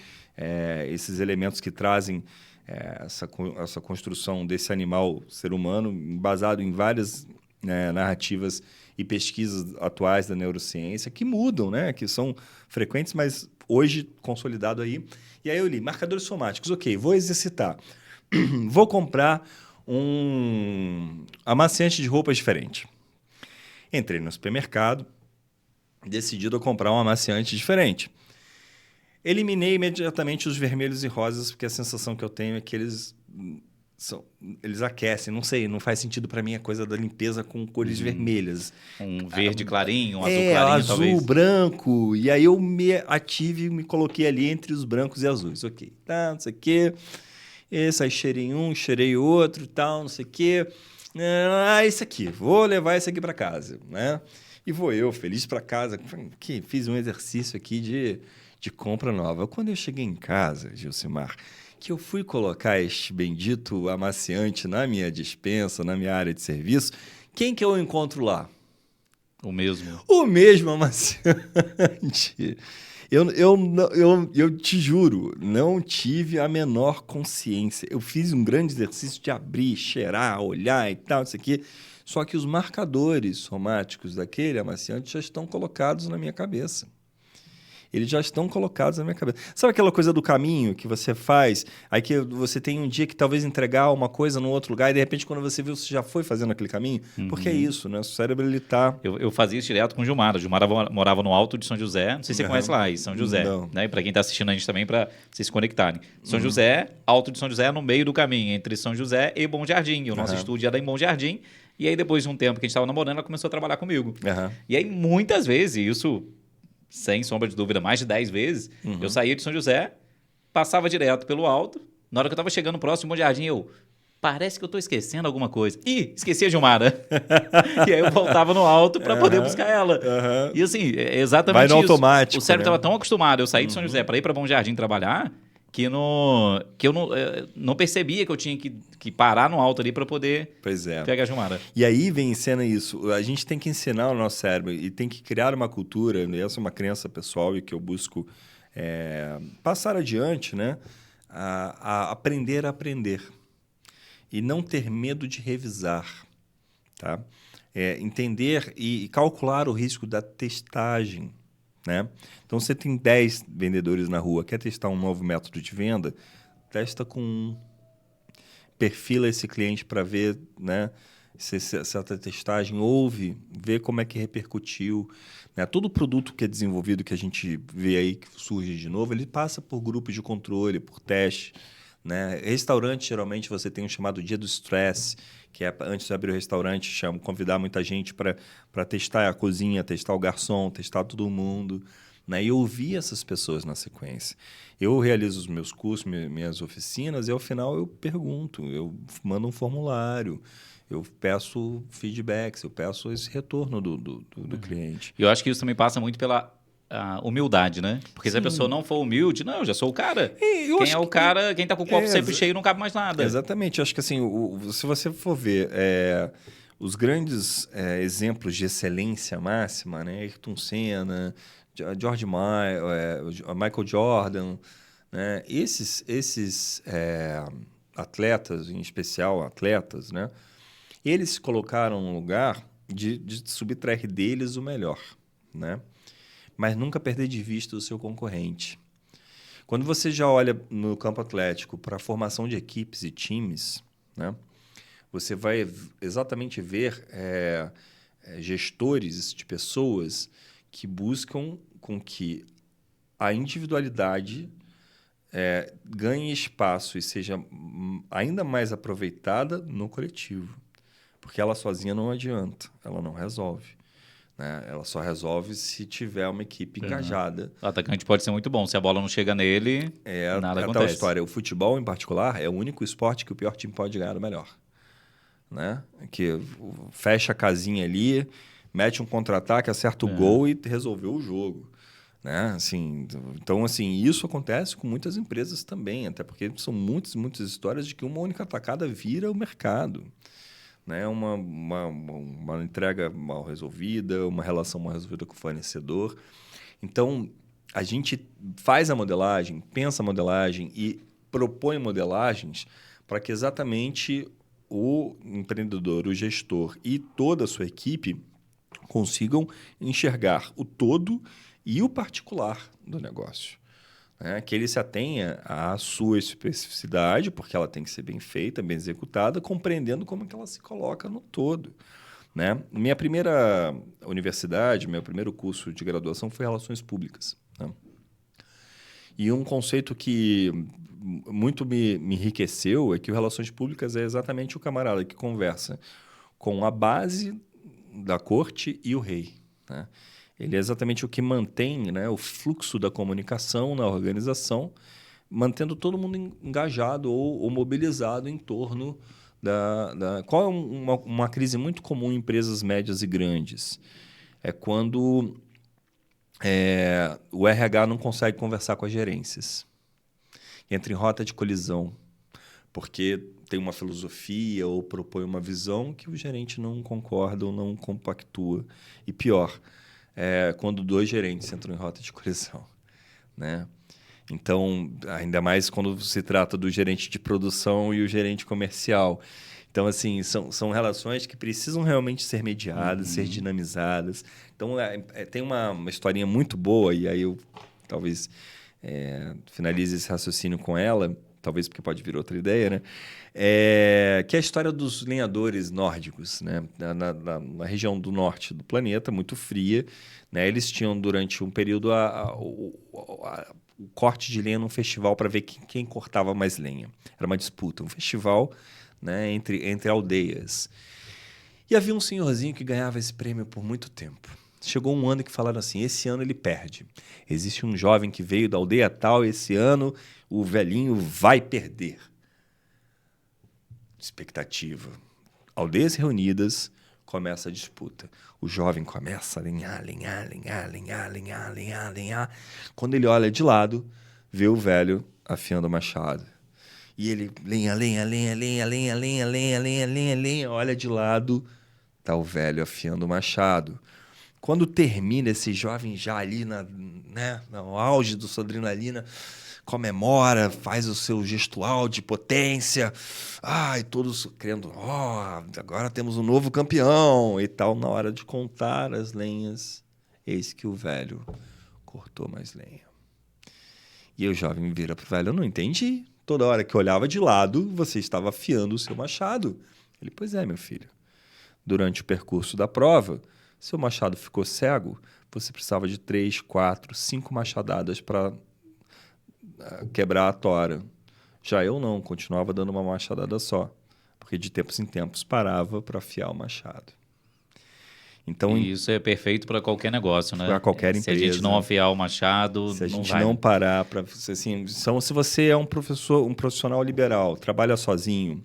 esses elementos que trazem essa construção desse animal ser humano, embasado em várias né, narrativas e pesquisas atuais da neurociência que mudam, né, que são frequentes, mas hoje consolidado aí. E aí eu li marcadores somáticos. Ok, vou exercitar. Vou comprar um amaciante de roupa diferente. Entrei no supermercado, decidido a comprar um amaciante diferente. Eliminei imediatamente os vermelhos e rosas, porque a sensação que eu tenho é que eles aquecem. Não sei, não faz sentido para mim a coisa da limpeza com cores vermelhas. Um verde clarinho, um azul clarinho, azul, talvez. branco. E aí eu me coloquei ali entre os brancos e azuis. Ok, tá, não sei o quê. Esse aí cheirei um, cheirei outro, tal, não sei o quê. Esse aqui, vou levar esse aqui para casa, né? E vou eu, feliz para casa, que fiz um exercício aqui de compra nova. Quando eu cheguei em casa, Gilcimar, que eu fui colocar este bendito amaciante na minha despensa, na minha área de serviço, quem que eu encontro lá? O mesmo. O mesmo amaciante. Eu te juro, não tive a menor consciência. Eu fiz um grande exercício de abrir, cheirar, olhar e tal, isso aqui. Só que os marcadores somáticos daquele amaciante já estão colocados na minha cabeça. Eles já estão colocados na minha cabeça. Sabe aquela coisa do caminho que você faz? Aí que você tem um dia que talvez entregar uma coisa num outro lugar e de repente quando você viu, você já foi fazendo aquele caminho? Porque é isso, né? O cérebro, ele tá... Eu fazia isso direto com o Gilmar. O Gilmar morava no Alto de São José. Não sei se você conhece lá, em São José. Não. Né? E para quem está assistindo a gente também, para vocês se conectarem. São José, Alto de São José, no meio do caminho, entre São José e Bom Jardim. O nosso estúdio era em Bom Jardim. E aí, depois de um tempo que a gente estava namorando, ela começou a trabalhar comigo. E aí, muitas vezes, isso... sem sombra de dúvida, mais de 10 vezes, eu saía de São José, passava direto pelo Alto. Na hora que eu tava chegando próximo ao Bom Jardim, parece que eu tô esquecendo alguma coisa. Ih, esqueci a Gilmara. E aí eu voltava no Alto para poder buscar ela. E assim, é exatamente vai no isso. automático, O cérebro né? tava tão acostumado, eu saí de São José para ir para Bom Jardim trabalhar, que eu não percebia que eu tinha que parar no Alto ali para poder pegar a Gilmara. E aí vem em cena isso. A gente tem que ensinar o nosso cérebro e tem que criar uma cultura, né? Essa é uma crença pessoal e que eu busco passar adiante, né? A aprender a aprender. E não ter medo de revisar, tá? Entender e calcular o risco da testagem, né? Então, você tem 10 vendedores na rua, quer testar um novo método de venda? Testa com um. Perfila esse cliente para ver, né, se essa testagem houve, ver como é que repercutiu. Né? Todo produto que é desenvolvido, que a gente vê aí que surge de novo, ele passa por grupos de controle, por teste. Né? Restaurante, geralmente, você tem um chamado dia do stress, que é antes de abrir o restaurante, convidar muita gente para testar a cozinha, testar o garçom, testar todo mundo. Né? E ouvir essas pessoas na sequência. Eu realizo os meus cursos, minhas oficinas, e ao final eu pergunto, eu mando um formulário, eu peço feedbacks, eu peço esse retorno do cliente. E eu acho que isso também passa muito pela humildade, né? Porque se a pessoa não for humilde, não, eu já sou o cara. Quem é o cara, quem tá com o copo sempre cheio não cabe mais nada. Exatamente. Eu acho que assim, se você for ver os grandes exemplos de excelência máxima, né? Ayrton Senna, George Michael Jordan, né? Esses atletas, em especial atletas, né? Eles se colocaram no lugar de subtrair deles o melhor, né? Mas nunca perder de vista o seu concorrente. Quando você já olha no campo atlético para a formação de equipes e times, né? Você vai exatamente ver gestores de pessoas que buscam com que a individualidade ganhe espaço e seja ainda mais aproveitada no coletivo. Porque ela sozinha não adianta, ela não resolve. Né? Ela só resolve se tiver uma equipe engajada. O atacante pode ser muito bom, se a bola não chega nele, nada acontece. Tal história. O futebol, em particular, é o único esporte que o pior time pode ganhar do melhor. Né? Que fecha a casinha ali, mete um contra-ataque, acerta o gol e resolveu o jogo. Né? Assim, então, assim, isso acontece com muitas empresas também, até porque são muitas histórias de que uma única atacada vira o mercado. Né? Uma entrega mal resolvida, uma relação mal resolvida com o fornecedor. Então, a gente faz a modelagem, pensa a modelagem e propõe modelagens para que exatamente o empreendedor, o gestor e toda a sua equipe consigam enxergar o todo e o particular do negócio. Né? Que ele se atenha à sua especificidade, porque ela tem que ser bem feita, bem executada, compreendendo como que ela se coloca no todo. Né? Minha primeira universidade, meu primeiro curso de graduação foi Relações Públicas. Né? E um conceito que muito me enriqueceu é que o Relações Públicas é exatamente o camarada que conversa com a base da corte e o rei. Né? Ele é exatamente o que mantém, né, o fluxo da comunicação na organização, mantendo todo mundo engajado ou mobilizado em torno Qual é uma crise muito comum em empresas médias e grandes? É quando o RH não consegue conversar com as gerências. Entra em rota de colisão, porque tem uma filosofia ou propõe uma visão que o gerente não concorda ou não compactua. E pior, quando 2 gerentes entram em rota de colisão. Né? Então, ainda mais quando se trata do gerente de produção e o gerente comercial. Então, assim, são relações que precisam realmente ser mediadas, ser dinamizadas. Então, tem uma historinha muito boa, e aí eu talvez finalize esse raciocínio com ela, talvez porque pode vir outra ideia, né? Que é a história dos lenhadores nórdicos, né? Na região do norte do planeta, muito fria, né? Eles tinham, durante um período, o corte de lenha num festival para ver quem cortava mais lenha. Era uma disputa, um festival, né, entre aldeias. E havia um senhorzinho que ganhava esse prêmio por muito tempo. Chegou um ano que falaram assim, esse ano ele perde. Existe um jovem que veio da aldeia tal, esse ano o velhinho vai perder. Expectativa. Aldeias reunidas, começa a disputa. O jovem começa a lenhar. Quando ele olha de lado, vê o velho afiando o machado. E ele lenha, olha de lado, tá o velho afiando o machado. Quando termina, esse jovem já ali no auge da sua adrenalina, comemora, faz o seu gestual de potência, e todos querendo, agora temos um novo campeão e tal. Na hora de contar as lenhas, eis que o velho cortou mais lenha. E o jovem vira pro velho, eu não entendi. Toda hora que eu olhava de lado, você estava afiando o seu machado. Ele, pois é, meu filho. Durante o percurso da prova, seu machado ficou cego, você precisava de 3, 4, 5 machadadas para quebrar a tora. Já eu não, continuava dando uma machadada só, porque de tempos em tempos parava para afiar o machado. Então, e isso é perfeito para qualquer negócio, né? Para qualquer empresa. Se a gente não afiar o machado, se a gente não parar para... Assim, se você é um profissional liberal, trabalha sozinho,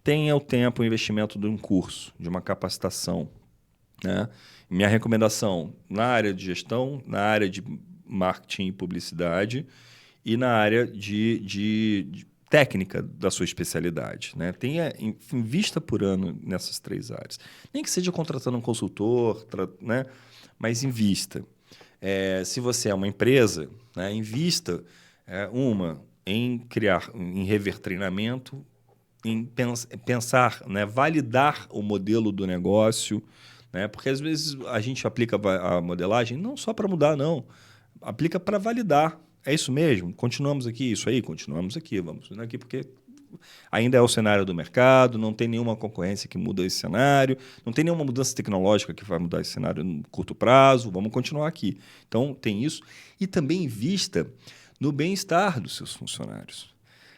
tenha o tempo, o investimento de um curso, de uma capacitação. Né? Minha recomendação, na área de gestão, na área de marketing e publicidade e na área de técnica da sua especialidade. Né? Invista por ano nessas 3 áreas. Nem que seja contratando um consultor, né? Mas invista. Se você é uma empresa, né? Invista em rever treinamento, em pensar, né? Validar o modelo do negócio, né? Porque às vezes a gente aplica a modelagem não só para mudar, não. Aplica para validar. É isso mesmo? Continuamos aqui? Isso aí? Continuamos aqui. Vamos aqui porque ainda é o cenário do mercado, não tem nenhuma concorrência que muda esse cenário, não tem nenhuma mudança tecnológica que vai mudar esse cenário no curto prazo, vamos continuar aqui. Então, tem isso. E também invista no bem-estar dos seus funcionários.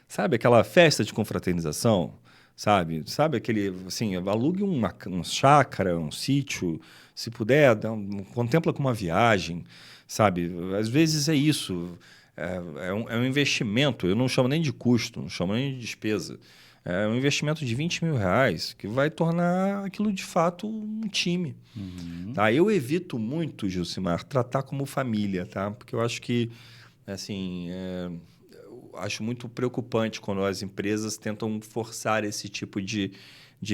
Sabe aquela festa de confraternização? Sabe aquele, assim, alugue uma chácara, um sítio, se puder, contempla com uma viagem, sabe? Às vezes é isso, é um investimento, eu não chamo nem de custo, não chamo nem de despesa, é um investimento de R$20 mil que vai tornar aquilo de fato um time. Tá? Eu evito muito, Gilcimar, tratar como família, tá? Porque eu acho que, assim... acho muito preocupante quando as empresas tentam forçar esse tipo de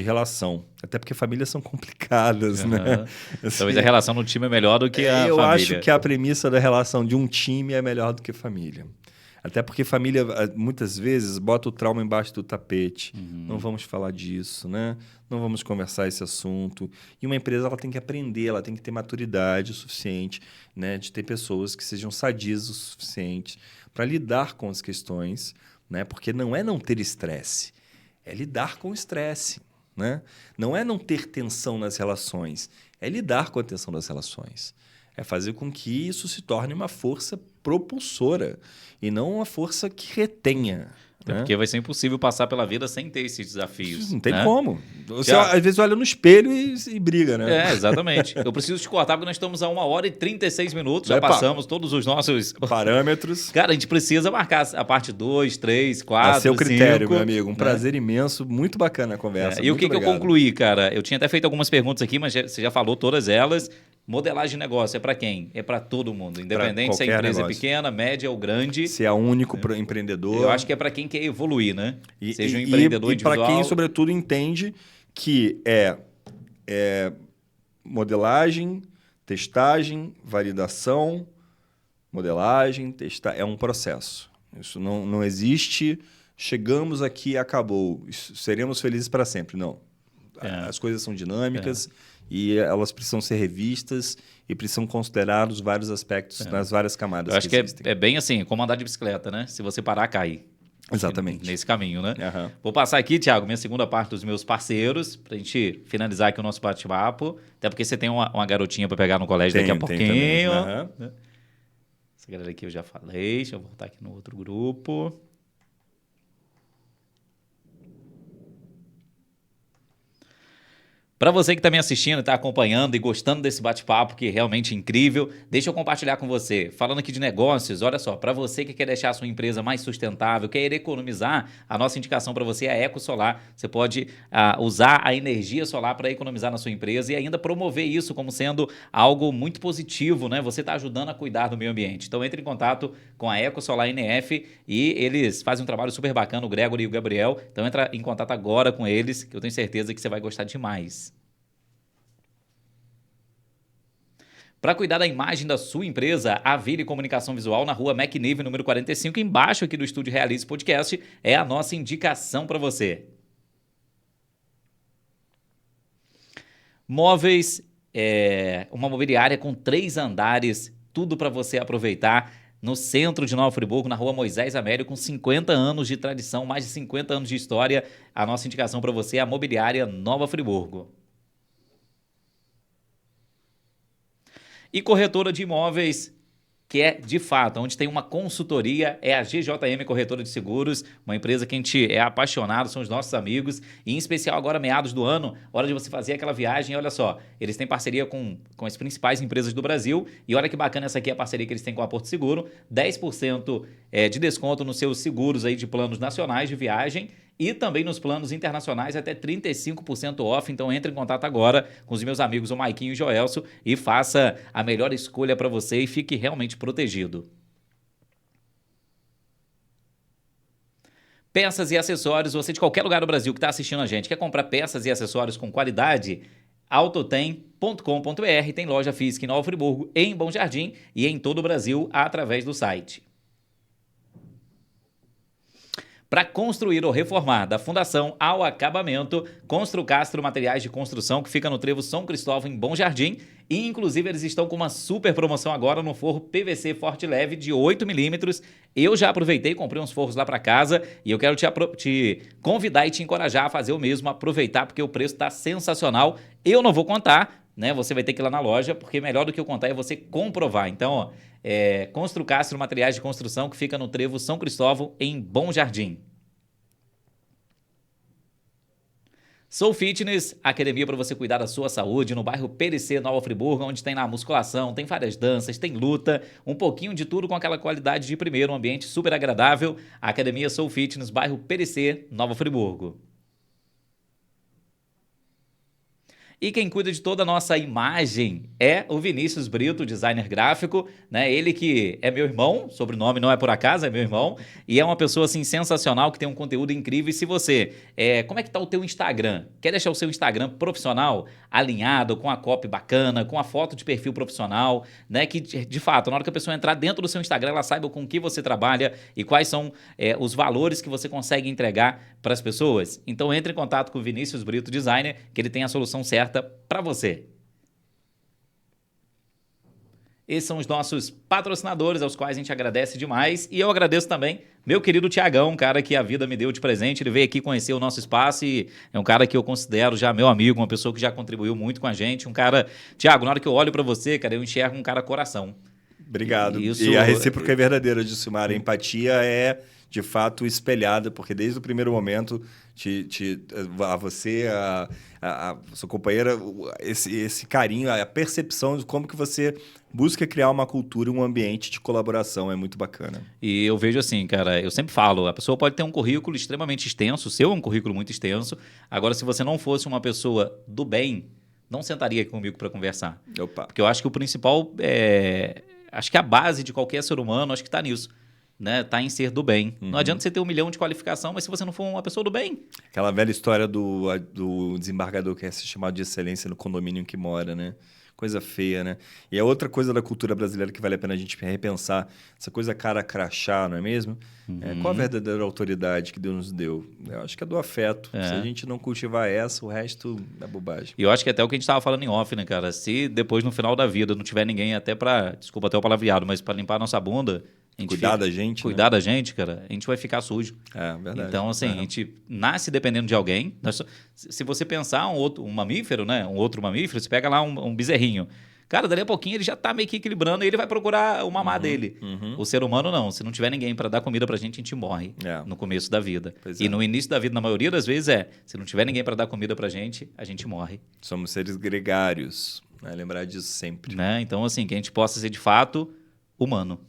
relação. Até porque famílias são complicadas, né? Assim, talvez a relação no time é melhor do que a família. Eu acho que a premissa da relação de um time é melhor do que família. Até porque família, muitas vezes, bota o trauma embaixo do tapete. Não vamos falar disso, né? Não vamos conversar esse assunto. E uma empresa ela tem que aprender, ela tem que ter maturidade o suficiente, né? De ter pessoas que sejam sadias o suficiente para lidar com as questões, né? Porque não é não ter estresse, é lidar com o estresse, né? Não é não ter tensão nas relações, é lidar com a tensão das relações. É fazer com que isso se torne uma força propulsora e não uma força que retenha. É porque vai ser impossível passar pela vida sem ter esses desafios. Não tem né? como. Você, às vezes, olha no espelho e briga, né? Exatamente. Eu preciso te cortar porque nós estamos a 1h36, já Epa. passamos todos os nossos Parâmetros. Cara, a gente precisa marcar a parte 2, 3, 4, A seu critério, 5, meu amigo. Um prazer imenso, muito bacana a conversa. E o que Muito eu obrigado. concluí, cara? Eu tinha até feito algumas perguntas aqui, mas você já falou todas elas. Modelagem de negócio é para quem? É para todo mundo, independente se a qualquer empresa negócio. é pequena, média ou grande. Se é único empreendedor. Eu acho que é para quem quer evoluir, né? E, Seja um empreendedor e individual. para quem, sobretudo, entende que modelagem, testagem, validação, modelagem, é um processo. Isso não existe, chegamos aqui e acabou. Seremos felizes para sempre. Não. As coisas são dinâmicas e elas precisam ser revistas e precisam considerar os vários aspectos nas várias camadas. Eu acho que existem. é bem assim, como andar de bicicleta, né? Se você parar, cai. Exatamente. Nesse caminho, né? Uhum. Vou passar aqui, Thiago, minha segunda parte dos meus parceiros, pra gente finalizar aqui o nosso bate-papo. Até porque você tem uma garotinha para pegar no colégio daqui a pouquinho. Uhum. Essa galera aqui eu já falei. Deixa eu voltar aqui no outro grupo. Para você que está me assistindo, está acompanhando e gostando desse bate-papo, que é realmente incrível, deixa eu compartilhar com você. Falando aqui de negócios, olha só, para você que quer deixar a sua empresa mais sustentável, quer economizar, a nossa indicação para você é a Eco Solar. Você pode usar a energia solar para economizar na sua empresa e ainda promover isso como sendo algo muito positivo, né? Você está ajudando a cuidar do meio ambiente. Então entre em contato com a Eco Solar NF e eles fazem um trabalho super bacana, o Gregory e o Gabriel. Então entra em contato agora com eles, que eu tenho certeza que você vai gostar demais. Para cuidar da imagem da sua empresa, a Ville Comunicação Visual na rua McNive, número 45, embaixo aqui do estúdio Realize Podcast, é a nossa indicação para você. Móveis, uma mobiliária com 3 andares, tudo para você aproveitar. No centro de Nova Friburgo, na rua Moisés Américo, com 50 anos de tradição, mais de 50 anos de história. A nossa indicação para você é a Mobiliária Nova Friburgo. E corretora de imóveis, que é, de fato, onde tem uma consultoria, é a GJM Corretora de Seguros, uma empresa que a gente é apaixonado, são os nossos amigos, e em especial agora, meados do ano, hora de você fazer aquela viagem, olha só, eles têm parceria com as principais empresas do Brasil, e olha que bacana essa aqui, a parceria que eles têm com a Porto Seguro, 10% de desconto nos seus seguros aí de planos nacionais de viagem, e também nos planos internacionais até 35% off. Então entre em contato agora com os meus amigos o Maiquinho e o Joelso e faça a melhor escolha para você e fique realmente protegido. Peças e acessórios, você de qualquer lugar do Brasil que está assistindo a gente, quer comprar peças e acessórios com qualidade? Autotem.com.br tem loja física em Nova Friburgo, em Bom Jardim e em todo o Brasil através do site. Para construir ou reformar, da fundação ao acabamento, Construcastro Materiais de Construção, que fica no Trevo São Cristóvão, em Bom Jardim. E, inclusive, eles estão com uma super promoção agora no forro PVC Forte Leve de 8 milímetros. Eu já aproveitei, comprei uns forros lá para casa e eu quero te convidar e te encorajar a fazer o mesmo, aproveitar, porque o preço está sensacional. Eu não vou contar, né? Você vai ter que ir lá na loja, porque melhor do que eu contar é você comprovar. Então, ó, Construcastro Materiais de Construção, que fica no Trevo São Cristóvão, em Bom Jardim. Soul Fitness, academia para você cuidar da sua saúde, no bairro PDC, Nova Friburgo, onde tem lá musculação, tem várias danças, tem luta, um pouquinho de tudo com aquela qualidade de primeiro, um ambiente super agradável. A academia Soul Fitness, bairro PDC, Nova Friburgo. E quem cuida de toda a nossa imagem é o Vinícius Brito, designer gráfico, né? Ele que é meu irmão, sobrenome não é por acaso, é meu irmão, e é uma pessoa assim sensacional que tem um conteúdo incrível. E se você, como é que tá o teu Instagram? Quer deixar o seu Instagram profissional alinhado, com a copy bacana, com a foto de perfil profissional, né? Que de fato, na hora que a pessoa entrar dentro do seu Instagram, ela saiba com que você trabalha e quais são os valores que você consegue entregar para as pessoas. Então entre em contato com o Vinícius Brito Designer, que ele tem a solução certa para você. Esses são os nossos patrocinadores, aos quais a gente agradece demais. E eu agradeço também meu querido Tiagão, um cara que a vida me deu de presente. Ele veio aqui conhecer o nosso espaço e é um cara que eu considero já meu amigo, uma pessoa que já contribuiu muito com a gente. Um cara... Tiago, na hora que eu olho para você, cara, eu enxergo um cara coração. Obrigado. E a recíproca é verdadeira, Gilcimar. A empatia é, de fato, espelhada, porque desde o primeiro momento, a você, a sua companheira, esse carinho, a percepção de como que você busca criar uma cultura, um ambiente de colaboração é muito bacana. E eu vejo assim, cara, eu sempre falo, a pessoa pode ter um currículo extremamente extenso, o seu é um currículo muito extenso. Agora, se você não fosse uma pessoa do bem, não sentaria aqui comigo para conversar. Opa. Porque eu acho que o principal acho que a base de qualquer ser humano, acho que está nisso. Né? Tá em ser do bem. Não adianta você ter 1 milhão de qualificação, mas se você não for uma pessoa do bem. Aquela velha história do desembargador que é chamado de excelência no condomínio em que mora, né? Coisa feia, né? E é outra coisa da cultura brasileira que vale a pena a gente repensar. Essa coisa cara crachá, não é mesmo? Qual a verdadeira autoridade que Deus nos deu? Eu acho que é do afeto. Se a gente não cultivar essa, o resto é bobagem. E eu acho que até o que a gente estava falando em off, né, cara? Se depois, no final da vida, não tiver ninguém até para... Desculpa até o palavreado, mas para limpar a nossa bunda... Cuidar da gente, cuidar da gente, cara, a gente vai ficar sujo. É, verdade. Então, assim, a gente nasce dependendo de alguém. Se você pensar um mamífero, né? Um outro mamífero, você pega lá um bezerrinho. Cara, dali a pouquinho ele já tá meio que equilibrando e ele vai procurar o mamar dele. O ser humano não. Se não tiver ninguém para dar comida pra gente morre no começo da vida. E no início da vida, na maioria das vezes, se não tiver ninguém para dar comida pra gente morre. Somos seres gregários. Né? Lembrar disso sempre. Né? Então, assim, que a gente possa ser de fato... humano.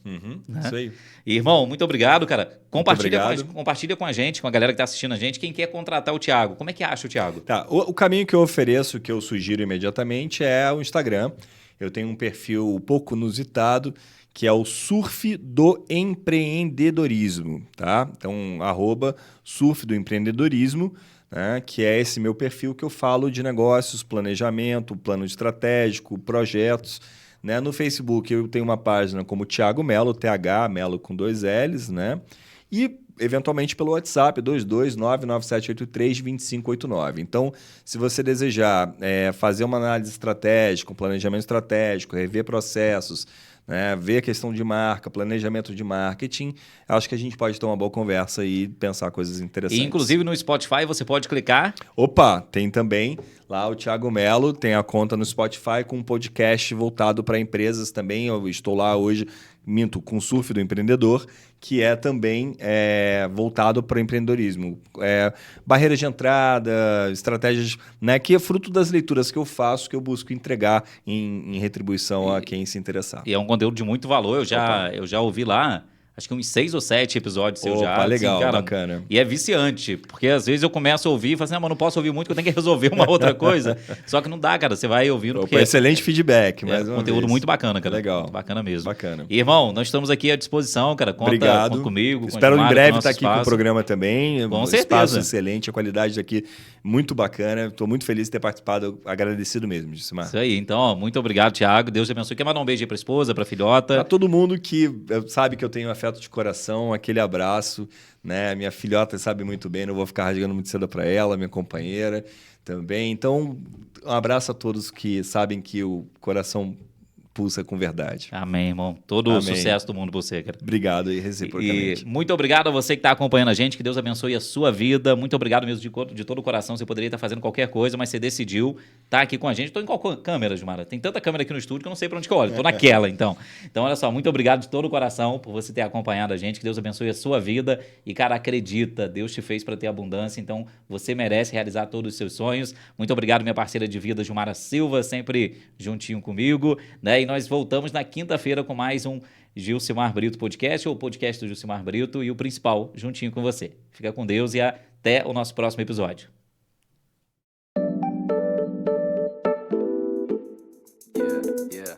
Né? Isso aí. E, irmão, muito obrigado, cara. Compartilha com a gente, com a galera que está assistindo a gente. Quem quer contratar o Thiago, como é que acha o Thiago? Tá, o caminho que eu ofereço, que eu sugiro imediatamente, é o Instagram. Eu tenho um perfil um pouco inusitado, que é o Surf do Empreendedorismo, tá? Então, @Surf do Empreendedorismo, né? Que é esse meu perfil que eu falo de negócios, planejamento, plano estratégico, projetos. Né? No Facebook eu tenho uma página como Thiago Melo, TH, Melo com 2 L's, né? E eventualmente pelo WhatsApp 22997832589. Então, se você desejar fazer uma análise estratégica, um planejamento estratégico, rever processos, né? Ver a questão de marca, planejamento de marketing, acho que a gente pode ter uma boa conversa e pensar coisas interessantes. E, inclusive, no Spotify você pode clicar... Opa, tem também lá o Thiago Melo, tem a conta no Spotify com um podcast voltado para empresas também. Eu estou lá hoje, com o Surf do Empreendedor, que é também voltado para o empreendedorismo. Barreiras de entrada, estratégias, né, que é fruto das leituras que eu faço, que eu busco entregar em retribuição a quem se interessar. E é um conteúdo de muito valor, eu já ouvi lá... Acho que uns 6 ou 7 episódios seu já. Legal, assim, cara, bacana. E é viciante, porque às vezes eu começo a ouvir e falo assim, mas não posso ouvir muito, que eu tenho que resolver uma outra coisa. Só que não dá, cara, você vai ouvindo. Porque excelente feedback, mais uma conteúdo vez. muito bacana, cara. Legal. Muito bacana mesmo. Bacana. E, irmão, nós estamos aqui à disposição, cara. Conta comigo. Espero com em breve estar aqui com o programa também. Com certeza. Espaço excelente, a qualidade daqui muito bacana. Estou muito feliz de ter participado, agradecido mesmo, Gilcimar. Isso aí, então, ó, muito obrigado, Thiago. Deus te abençoe. Quer mandar um beijo aí pra esposa, pra filhota? Pra todo mundo que sabe que eu tenho afeto de coração, aquele abraço, né? Minha filhota sabe muito bem, não vou ficar rasgando muito cedo para ela, minha companheira também. Então, um abraço a todos que sabem que o coração pulsa com verdade. Amém, irmão. Todo o sucesso do mundo pra você, cara. Obrigado e reciprocamente. E muito obrigado a você que está acompanhando a gente, que Deus abençoe a sua vida. Muito obrigado mesmo de todo o coração. Você poderia estar fazendo qualquer coisa, mas você decidiu estar aqui com a gente. Estou em qual câmera, Gilmara? Tem tanta câmera aqui no estúdio que eu não sei para onde que eu olho. Estou naquela, então. Então, olha só, muito obrigado de todo o coração por você ter acompanhado a gente. Que Deus abençoe a sua vida. E, cara, acredita, Deus te fez para ter abundância, então você merece realizar todos os seus sonhos. Muito obrigado, minha parceira de vida, Gilmara Silva, sempre juntinho comigo, né? E nós voltamos na quinta-feira com mais um Gilcimar Brito Podcast, ou podcast do Gilcimar Brito, e o principal, juntinho com você. Fica com Deus e até o nosso próximo episódio. Yeah. Yeah.